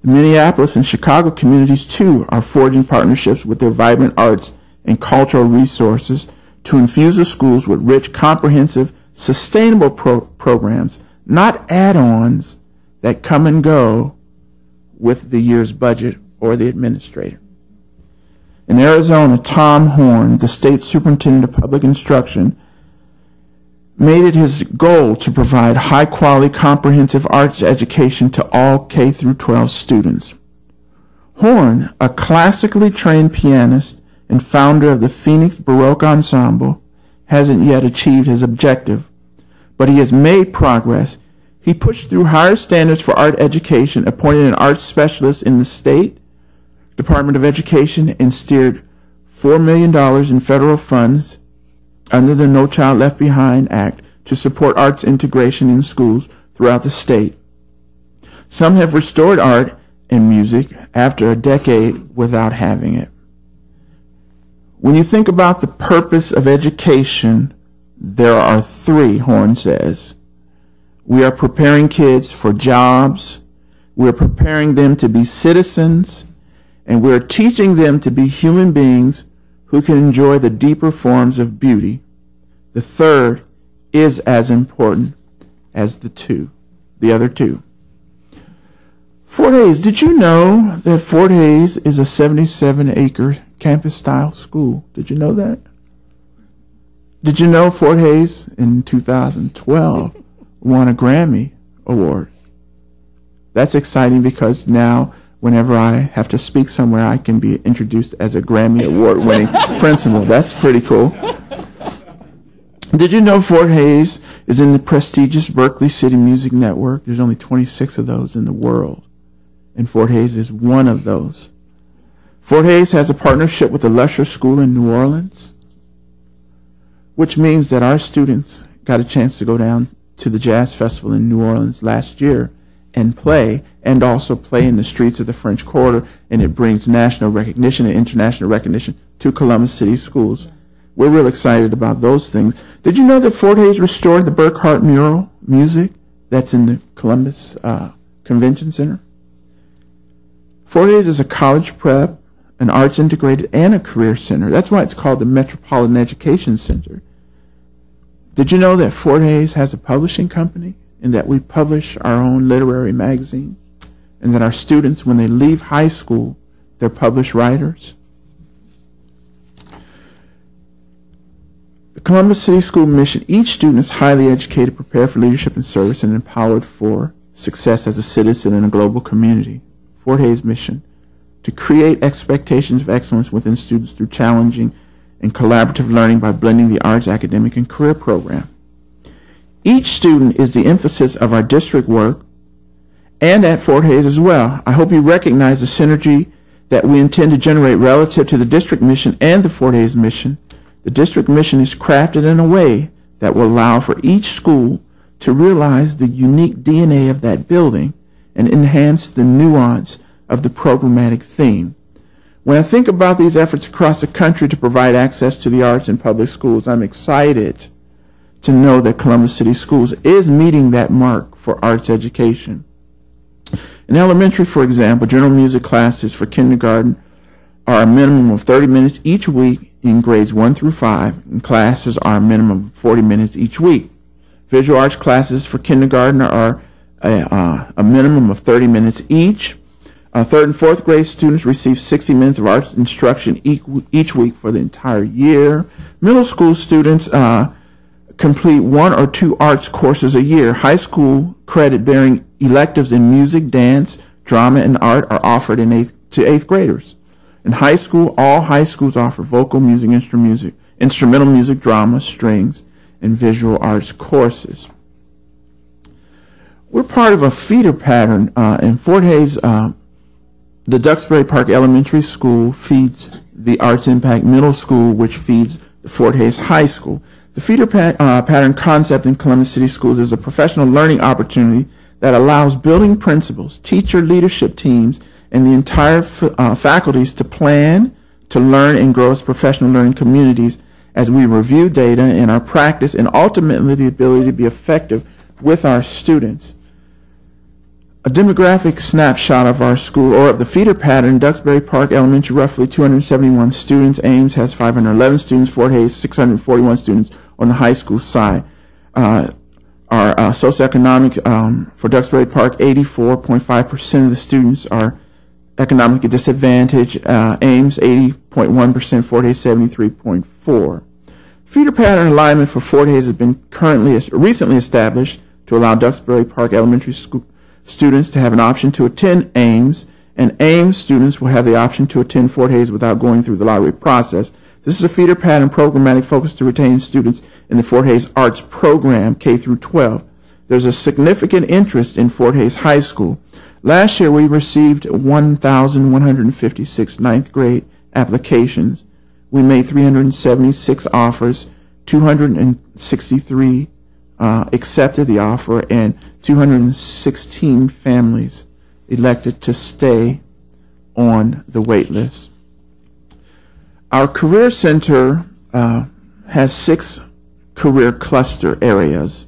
The Minneapolis and Chicago communities, too, are forging partnerships with their vibrant arts and cultural resources to infuse the schools with rich, comprehensive, sustainable programs, not add-ons that come and go with the year's budget or the administrator. In Arizona, Tom Horn, the state superintendent of public instruction, made it his goal to provide high-quality, comprehensive arts education to all K through 12 students. Horn, a classically trained pianist and founder of the Phoenix Baroque Ensemble, hasn't yet achieved his objective, but he has made progress. He pushed through higher standards for art education, appointed an arts specialist in the state Department of Education, and steered $4 million in federal funds under the No Child Left Behind Act to support arts integration in schools throughout the state. Some have restored art and music after a decade without having it. When you think about the purpose of education, there are 3, Horn says. We are preparing kids for jobs, we're preparing them to be citizens, and we're teaching them to be human beings who can enjoy the deeper forms of beauty. The third is as important as the other two. Fort Hays, did you know that Fort Hays is a 77-acre campus-style school? Did you know that? Did you know Fort Hays in 2012 won a Grammy Award? That's exciting because now whenever I have to speak somewhere, I can be introduced as a Grammy Award-winning principal. That's pretty cool. Did you know Fort Hays is in the prestigious Berkeley City Music Network? There's only 26 of those in the world, and Fort Hays is one of those. Fort Hays has a partnership with the Lusher School in New Orleans, which means that our students got a chance to go down to the Jazz Festival in New Orleans last year and also play in the streets of the French Quarter, and it brings national recognition and international recognition to Columbus City schools. We're real excited about those things. Did you know that Fort Hays restored the Burkhart mural music that's in the Columbus Convention Center? Fort Hays is a college prep, an arts integrated, and a career center. That's why it's called the Metropolitan Education Center. Did you know that Fort Hays has a publishing company and that we publish our own literary magazine, and that our students, when they leave high school, they're published writers? The Columbus City School mission: each student is highly educated, prepared for leadership and service, and empowered for success as a citizen in a global community. Fort Hays' mission: to create expectations of excellence within students through challenging and collaborative learning by blending the arts, academic, and career program. Each student is the emphasis of our district work and at Fort Hays as well. I hope you recognize the synergy that we intend to generate relative to the district mission and the Fort Hays mission. The district mission is crafted in a way that will allow for each school to realize the unique DNA of that building and enhance the nuance of the programmatic theme. When I think about these efforts across the country to provide access to the arts in public schools, I'm excited to know that Columbus City Schools is meeting that mark for arts education. In elementary, for example, general music classes for kindergarten are a minimum of 30 minutes each week in grades 1 through 5, and classes are a minimum of 40 minutes each week. Visual arts classes for kindergarten are a minimum of 30 minutes each. Third and fourth grade students receive 60 minutes of arts instruction each week for the entire year. Middle school students complete 1 or 2 arts courses a year. High school credit-bearing electives in music, dance, drama, and art are offered to 8th graders. In high school, all high schools offer vocal music, instrumental music, drama, strings, and visual arts courses. We're part of a feeder pattern in Fort Hays. The Duxbury Park Elementary School feeds the Arts Impact Middle School, which feeds the Fort Hays High School. The feeder pattern concept in Columbus City Schools is a professional learning opportunity that allows building principals, teacher leadership teams, and the entire faculties to plan, to learn, and grow as professional learning communities as we review data in our practice, and ultimately the ability to be effective with our students. A demographic snapshot of our school, or of the feeder pattern: Duxbury Park Elementary, roughly 271 students. Ames has 511 students. Fort Hays, 641 students on the high school side. Our socioeconomic for Duxbury Park, 84.5% of the students are economically disadvantaged. Ames, 80.1%. Fort Hays, 73.4%. Feeder pattern alignment for Fort Hays has been recently established to allow Duxbury Park Elementary School students to have an option to attend Ames, and Ames students will have the option to attend Fort Hays without going through the lottery process. This is a feeder pattern programmatic focus to retain students in the Fort Hays Arts program, K through 12. There's a significant interest in Fort Hays High School. Last year, we received 1,156 ninth grade applications. We made 376 offers, 263 accepted the offer, and 216 families elected to stay on the wait list. Our Career Center has 6 career cluster areas: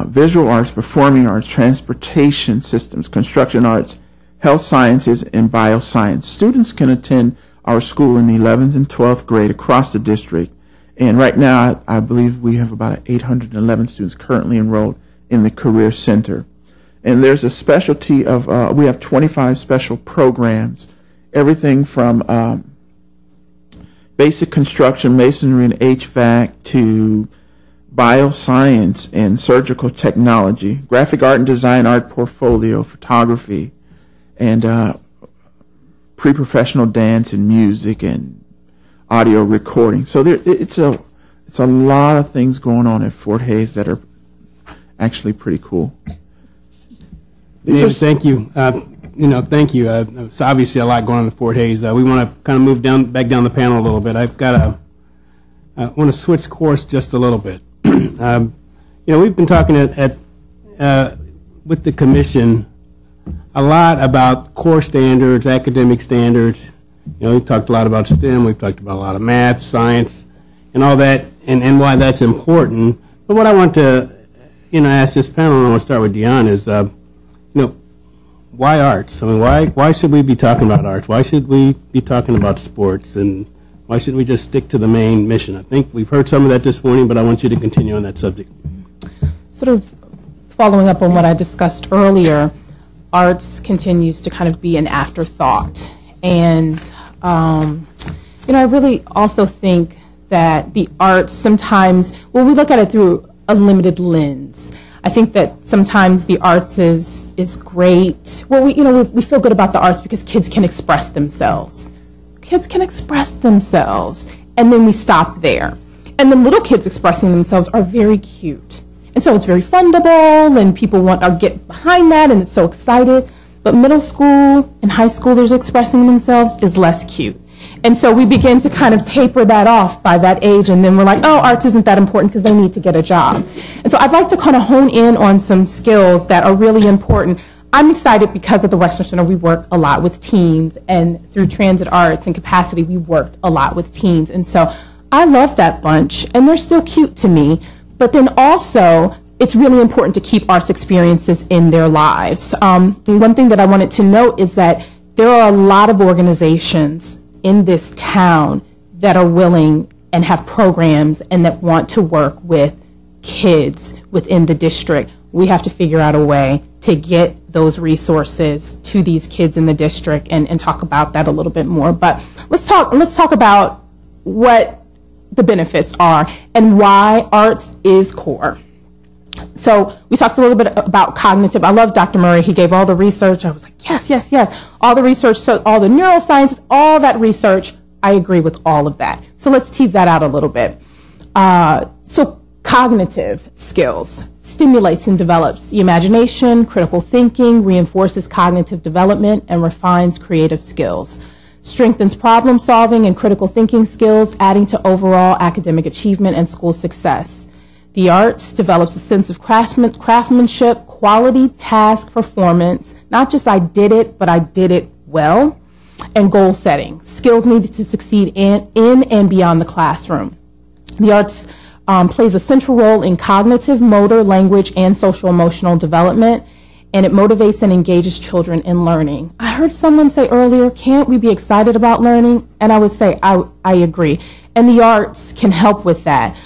visual arts, performing arts, transportation systems, construction arts, health sciences, and bioscience. Students can attend our school in the 11th and 12th grade across the district. And right now, I believe we have about 811 students currently enrolled in the Career Center. And there's a specialty of, we have 25 special programs, everything from basic construction, masonry and HVAC, to bioscience and surgical technology, graphic art and design, art portfolio, photography, and pre-professional dance and music and audio recording. So it's a lot of things going on at Fort Hays that are actually pretty cool. Thank you. Thank you. It's obviously a lot going on at Fort Hays. We want to kind of move back down the panel a little bit. I want to switch course just a little bit. We've been talking with the commission a lot about core standards, academic standards. We've talked a lot about STEM. We've talked about a lot of math, science, and all that, and why that's important. But what I want to, ask this panel, and I want to start with Dion, is, why arts? I mean, why should we be talking about arts? Why should we be talking about sports? And why should we just stick to the main mission? I think we've heard some of that this morning, but I want you to continue on that subject. Sort of following up on what I discussed earlier, arts continues to kind of be an afterthought. And, I really also think that the arts sometimes, we look at it through a limited lens. I think that sometimes the arts is great. Well, we feel good about the arts because kids can express themselves. Kids can express themselves, and then we stop there. And the little kids expressing themselves are very cute. And so it's very fundable, and people want to get behind that, and it's so excited. But middle school and high schoolers expressing themselves is less cute. And so we begin to kind of taper that off by that age, and then we're like, oh, arts isn't that important because they need to get a job. And so I'd like to kind of hone in on some skills that are really important. I'm excited because at the Wexner Center we work a lot with teens, and through Transit Arts and Capacity we worked a lot with teens. And so I love that bunch, and they're still cute to me. But then also, it's really important to keep arts experiences in their lives. One thing that I wanted to note is that there are a lot of organizations in this town that are willing and have programs and that want to work with kids within the district. We have to figure out a way to get those resources to these kids in the district and talk about that a little bit more. But let's talk about what the benefits are and why arts is core. So we talked a little bit about cognitive. I love Dr. Murray. He gave all the research. I was like, yes, yes, yes. All the research, so all the neurosciences, all that research, I agree with all of that. So let's tease that out a little bit. So Cognitive skills stimulates and develops the imagination, critical thinking, reinforces cognitive development, and refines creative skills. Strengthens problem solving and critical thinking skills, adding to overall academic achievement and school success. The arts develops a sense of craftsmanship, quality task performance, not just I did it, but I did it well, and goal setting, skills needed to succeed in and beyond the classroom. The arts plays a central role in cognitive, motor, language, and social emotional development, and it motivates and engages children in learning. I heard someone say earlier, can't we be excited about learning? And I would say, I agree. And the arts can help with that,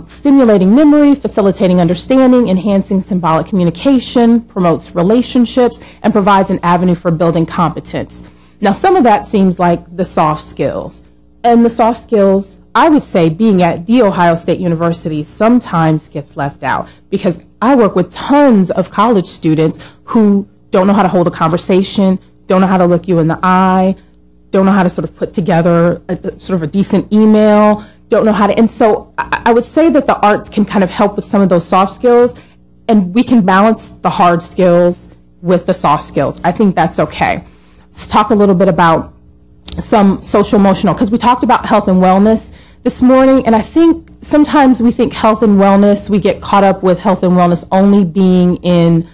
stimulating memory, facilitating understanding, enhancing symbolic communication, promotes relationships, and provides an avenue for building competence. Now, some of that seems like the soft skills. And the soft skills, I would say, being at The Ohio State University sometimes gets left out, because I work with tons of college students who don't know how to hold a conversation, don't know how to look you in the eye, don't know how to sort of put together a decent email, don't know how to, and so I would say that the arts can kind of help with some of those soft skills, and we can balance the hard skills with the soft skills. I think that's okay. Let's talk a little bit about some social emotional, because we talked about health and wellness this morning, and I think sometimes we think health and wellness, we get caught up with health and wellness only being in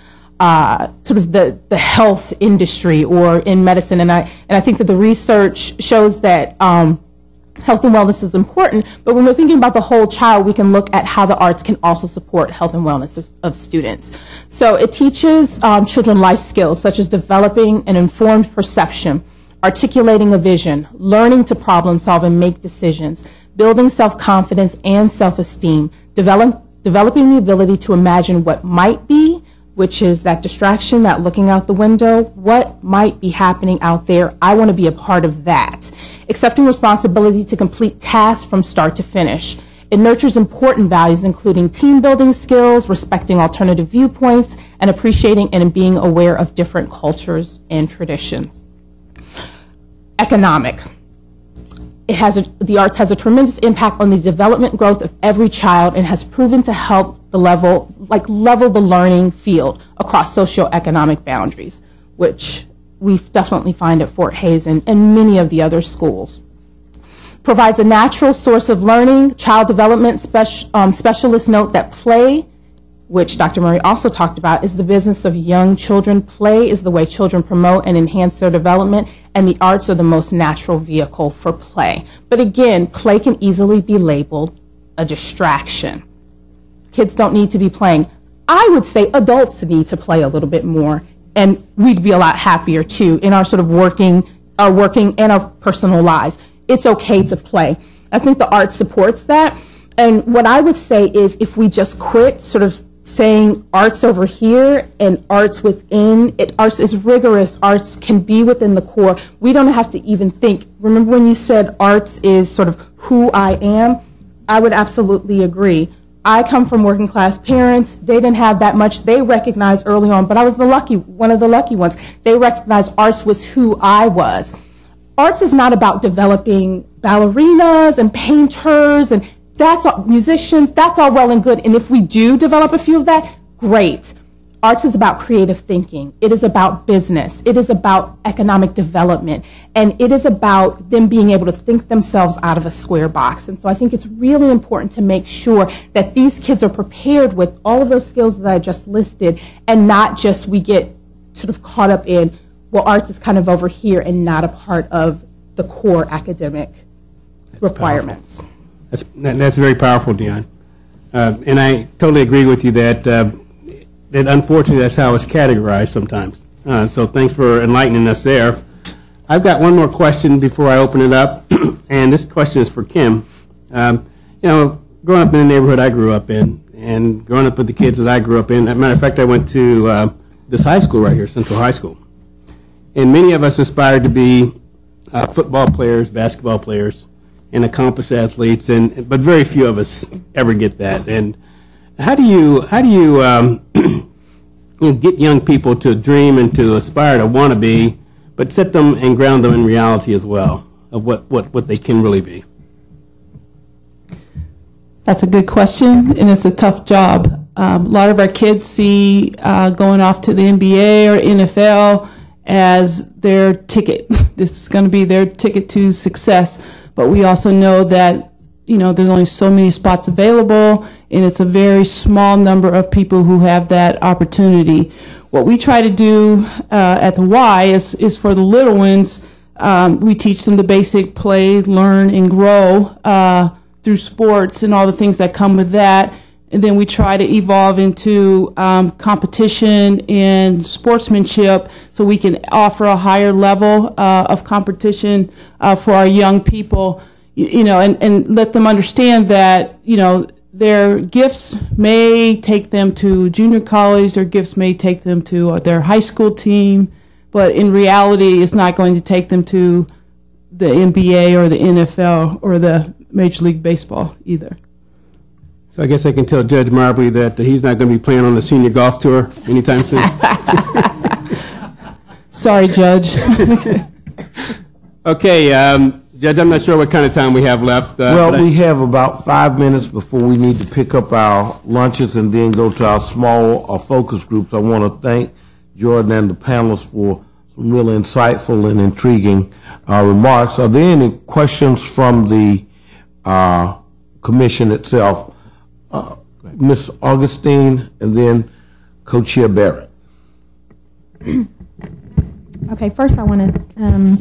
sort of the health industry or in medicine, and I think that the research shows that health and wellness is important, but when we're thinking about the whole child, we can look at how the arts can also support health and wellness of students. So it teaches children life skills such as developing an informed perception, articulating a vision, learning to problem solve and make decisions, building self-confidence and self-esteem, developing the ability to imagine what might be, which is that distraction, that looking out the window, what might be happening out there, I want to be a part of that. Accepting responsibility to complete tasks from start to finish. It nurtures important values, including team building skills, respecting alternative viewpoints, and appreciating and being aware of different cultures and traditions. Economic. The arts has a tremendous impact on the development growth of every child and has proven to help level the learning field across socioeconomic boundaries, which we definitely find at Fort Hays and many of the other schools. Provides a natural source of learning. Child development specialists note that play, which Dr. Murray also talked about, is the business of young children. Play is the way children promote and enhance their development, and the arts are the most natural vehicle for play. But again, play can easily be labeled a distraction. Kids don't need to be playing. I would say adults need to play a little bit more, and we'd be a lot happier too in our sort of working and our personal lives. It's okay to play. I think the art supports that. And what I would say is if we just quit sort of saying arts over here and arts within, arts is rigorous, arts can be within the core. We don't have to even think. Remember when you said arts is sort of who I am? I would absolutely agree. I come from working class parents. They didn't have that much. They recognized early on, but I was one of the lucky ones. They recognized arts was who I was. Arts is not about developing ballerinas and painters and that's all, musicians, that's all well and good. And if we do develop a few of that, great. Arts is about creative thinking. It is about business. It is about economic development. And it is about them being able to think themselves out of a square box. And so I think it's really important to make sure that these kids are prepared with all of those skills that I just listed and not just we get sort of caught up in, well, arts is kind of over here and not a part of the core academic requirements. Powerful. That's very powerful, Dion. And I totally agree with you that that unfortunately that's how it's categorized sometimes. So thanks for enlightening us there. I've got one more question before I open it up, and this question is for Kim. You know, growing up in the neighborhood I grew up in, and growing up with the kids that I grew up in, as a matter of fact, I went to this high school right here, Central High School. And many of us aspired to be football players, basketball players, and accomplished athletes, but very few of us ever get that. And how do you get young people to dream and to aspire to want to be, but set them and ground them in reality as well of what they can really be? That's a good question, and it's a tough job. A lot of our kids see going off to the NBA or NFL as their ticket. This is going to be their ticket to success. But we also know that, you know, there's only so many spots available, and it's a very small number of people who have that opportunity. What we try to do at the Y is for the little ones, we teach them the basic play, learn, and grow through sports and all the things that come with that. And then we try to evolve into competition and sportsmanship so we can offer a higher level of competition for our young people, you know, and let them understand that, you know, their gifts may take them to junior college, their gifts may take them to their high school team, but in reality, it's not going to take them to the NBA or the NFL or the Major League Baseball either. So I guess I can tell Judge Marbley that he's not going to be playing on the senior golf tour anytime soon. Sorry, Judge. Okay, Judge, I'm not sure what kind of time we have left. Well, we have about 5 minutes before we need to pick up our lunches and then go to our small focus groups. I want to thank Jordan and the panelists for some really insightful and intriguing remarks. Are there any questions from the commission itself? Ms. Augustine and then Co-Chair Barrett. Okay, first I want to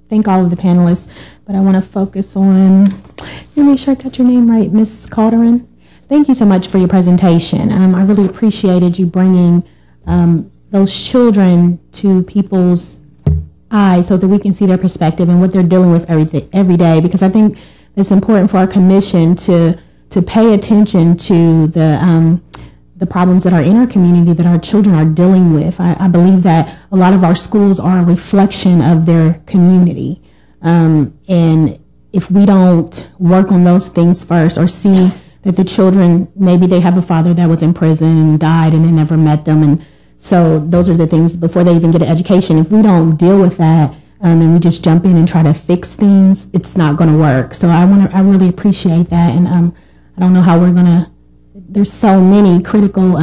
thank all of the panelists, but I want to focus on, let me make sure I got your name right, Ms. Calderon. Thank you so much for your presentation. I really appreciated you bringing those children to people's eyes so that we can see their perspective and what they're dealing with every day, because I think it's important for our commission to pay attention to the problems that are in our community that our children are dealing with. I believe that a lot of our schools are a reflection of their community. And if we don't work on those things first or see that the children, maybe they have a father that was in prison and died and they never met them. And so those are the things before they even get an education. If we don't deal with that and we just jump in and try to fix things, it's not going to work. So I really appreciate that. And I don't know how we're going to, there's so many critical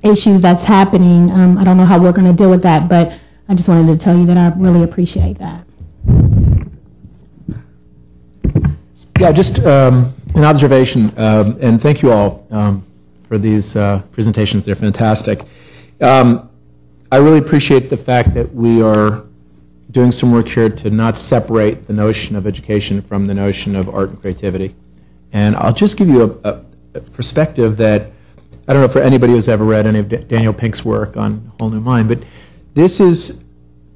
issues that's happening. I don't know how we're going to deal with that, but I just wanted to tell you that I really appreciate that. Yeah, just an observation, and thank you all for these presentations. They're fantastic. I really appreciate the fact that we are doing some work here to not separate the notion of education from the notion of art and creativity. And I'll just give you a perspective that, I don't know for anybody who's ever read any of Daniel Pink's work on Whole New Mind, but this is,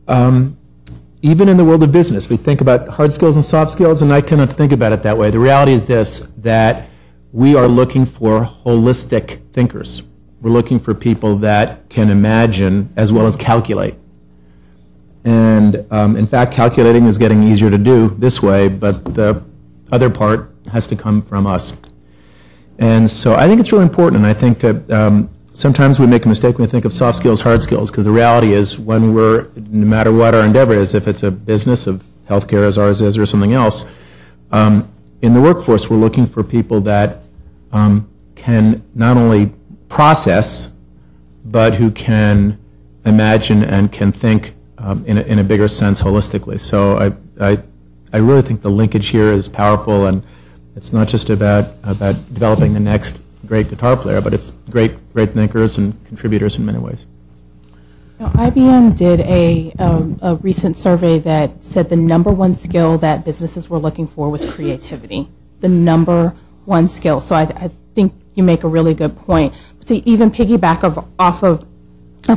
even in the world of business, we think about hard skills and soft skills, and I tend not to think about it that way. The reality is this, that we are looking for holistic thinkers. We're looking for people that can imagine as well as calculate. And in fact, calculating is getting easier to do this way, but the other part has to come from us. And so I think it's really important, and I think that sometimes we make a mistake when we think of soft skills, hard skills, because the reality is when we're, no matter what our endeavor is, if it's a business of healthcare as ours is or something else, in the workforce we're looking for people that can not only process, but who can imagine and can think in a bigger sense holistically. So I really think the linkage here is powerful, and it's not just about developing the next great guitar player, but it's great thinkers and contributors in many ways. Now, IBM did a recent survey that said the #1 skill that businesses were looking for was creativity. The #1 skill. So I think you make a really good point. But to even piggyback off of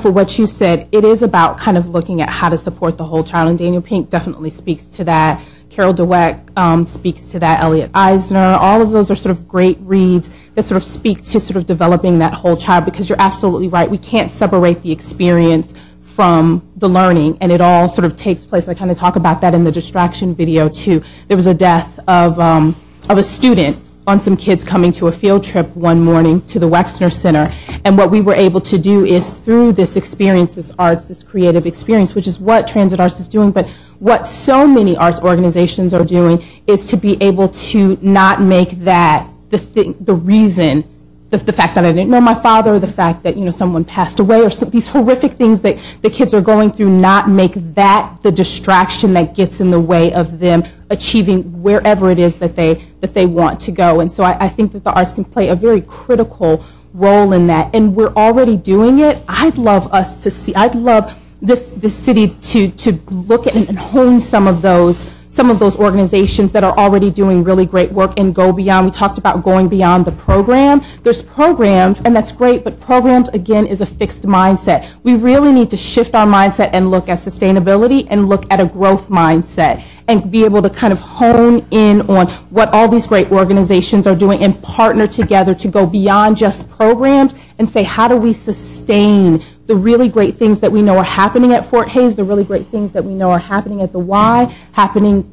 what you said, it is about kind of looking at how to support the whole child, and Daniel Pink definitely speaks to that. Carol Dweck speaks to that, Elliot Eisner. All of those are sort of great reads that sort of speak to sort of developing that whole child, because you're absolutely right. We can't separate the experience from the learning, and it all sort of takes place. I kind of talk about that in the distraction video too. There was a death of a student on some kids coming to a field trip one morning to the Wexner Center. And what we were able to do is through this experience, this arts, this creative experience, which is what Transit Arts is doing, but what so many arts organizations are doing is to be able to not make that the reason, the fact that I didn't know my father, or the fact that, someone passed away, or these horrific things that the kids are going through, not make that the distraction that gets in the way of them achieving wherever it is that they want to go. And so I think that the arts can play a very critical role in that, and we're already doing it. I'd love this city to look at and hone some of those organizations that are already doing really great work and go beyond. We talked about going beyond the program. There's programs, and that's great, but programs, again, is a fixed mindset. We really need to shift our mindset and look at sustainability and look at a growth mindset and be able to kind of hone in on what all these great organizations are doing and partner together to go beyond just programs and say, how do we sustain the really great things that we know are happening at Fort Hays, the really great things that we know are happening at the Y, happening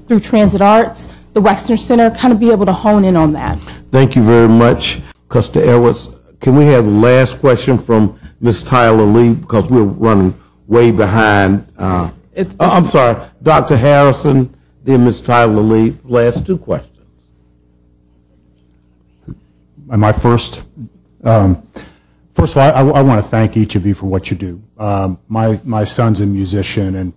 through Transit Arts, the Wexner Center, kind of be able to hone in on that. Thank you very much, Custer Edwards. Can we have the last question from Ms. Tyler Lee, because we're running way behind. I'm sorry, Dr. Harrison, then Ms. Tyler Lee, last two questions. My first of all, I want to thank each of you for what you do. My son's a musician,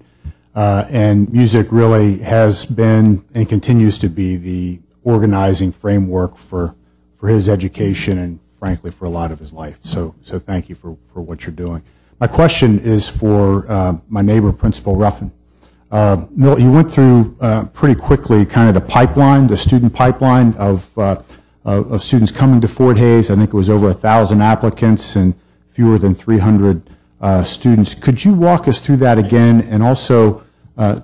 and music really has been and continues to be the organizing framework for his education and, frankly, for a lot of his life. So thank you for what you're doing. My question is for my neighbor, Principal Ruffin. Milt, you went through pretty quickly kind of the pipeline, the student pipeline of students coming to Fort Hays. I think it was over 1,000 applicants and fewer than 300 students. Could you walk us through that again, and also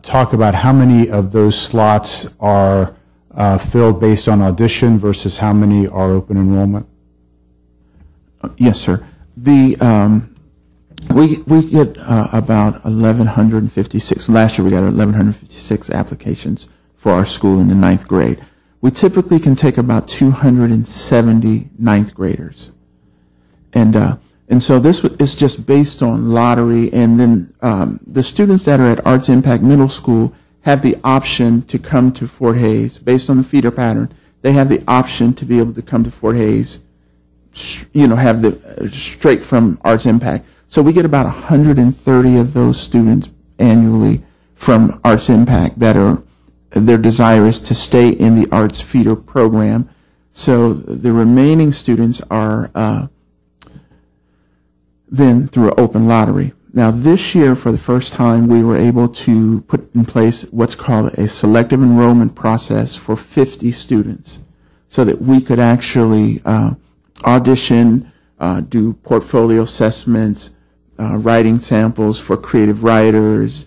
talk about how many of those slots are filled based on audition versus how many are open enrollment? Yes, sir. We get about 1,156. Last year we got 1,156 applications for our school in the 9th grade. We typically can take about 270 ninth graders. And so this is just based on lottery, and then the students that are at Arts Impact Middle School have the option to come to Fort Hays based on the feeder pattern. They have the option to be able to come to Fort Hays, have the straight from Arts Impact. So we get about 130 of those students annually from Arts Impact that are, their desire is to stay in the arts feeder program. So the remaining students are then through an open lottery. Now this year, for the first time, we were able to put in place what's called a selective enrollment process for 50 students, so that we could actually audition, do portfolio assessments, writing samples for creative writers,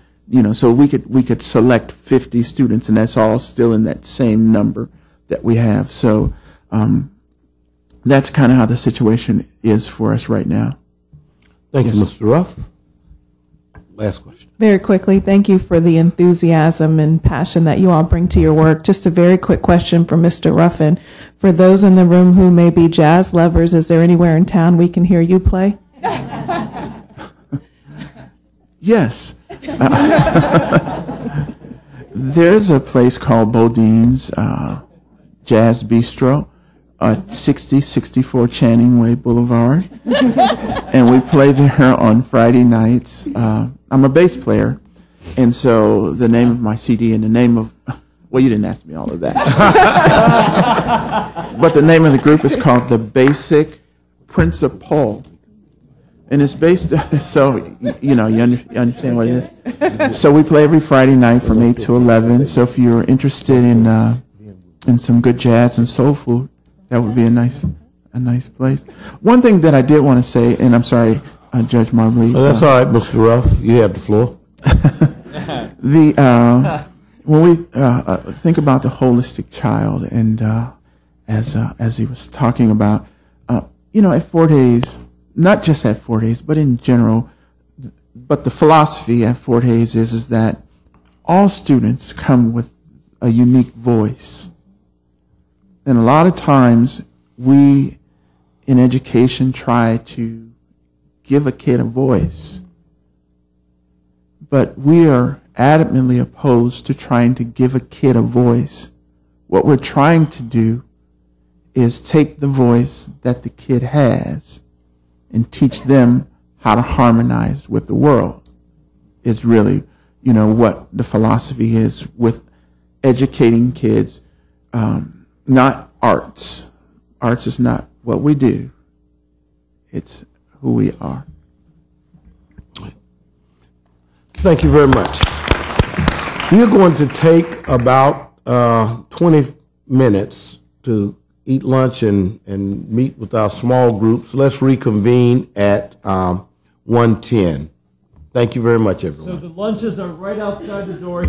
so we could select 50 students, and that's all still in that same number that we have. So that's kind of how the situation is for us right now. Thank you, Mr. Ruff. Last question. Very quickly, thank you for the enthusiasm and passion that you all bring to your work. Just a very quick question for Mr. Ruffin. For those in the room who may be jazz lovers, is there anywhere in town we can hear you play? Yes. There's a place called Bodine's Jazz Bistro, 6064 Channing Way Boulevard. And we play there on Friday nights. I'm a bass player, and so the name of my CD and the name of, well, you didn't ask me all of that. But the name of the group is called The Basic Principle. And it's based, so, you understand what it is? So we play every Friday night from 8 to 11. So if you're interested in some good jazz and soul food, that would be a nice place. One thing that I did want to say, and I'm sorry, Judge Marbley. Oh, that's all right, Mr. Ruff. You have the floor. When we think about the holistic child, and as he was talking about, at Fort Hays, not just at Fort Hays, but in general, but the philosophy at Fort Hays is that all students come with a unique voice. And a lot of times we in education try to give a kid a voice, but we are adamantly opposed to trying to give a kid a voice. What we're trying to do is take the voice that the kid has and teach them how to harmonize with the world. Is really, you know, what the philosophy is with educating kids, not arts. Arts is not what we do. It's who we are. Thank you very much. We're going to take about 20 minutes to eat lunch and meet with our small groups. Let's reconvene at 1:10. Thank you very much, everyone. So the lunches are right outside the door.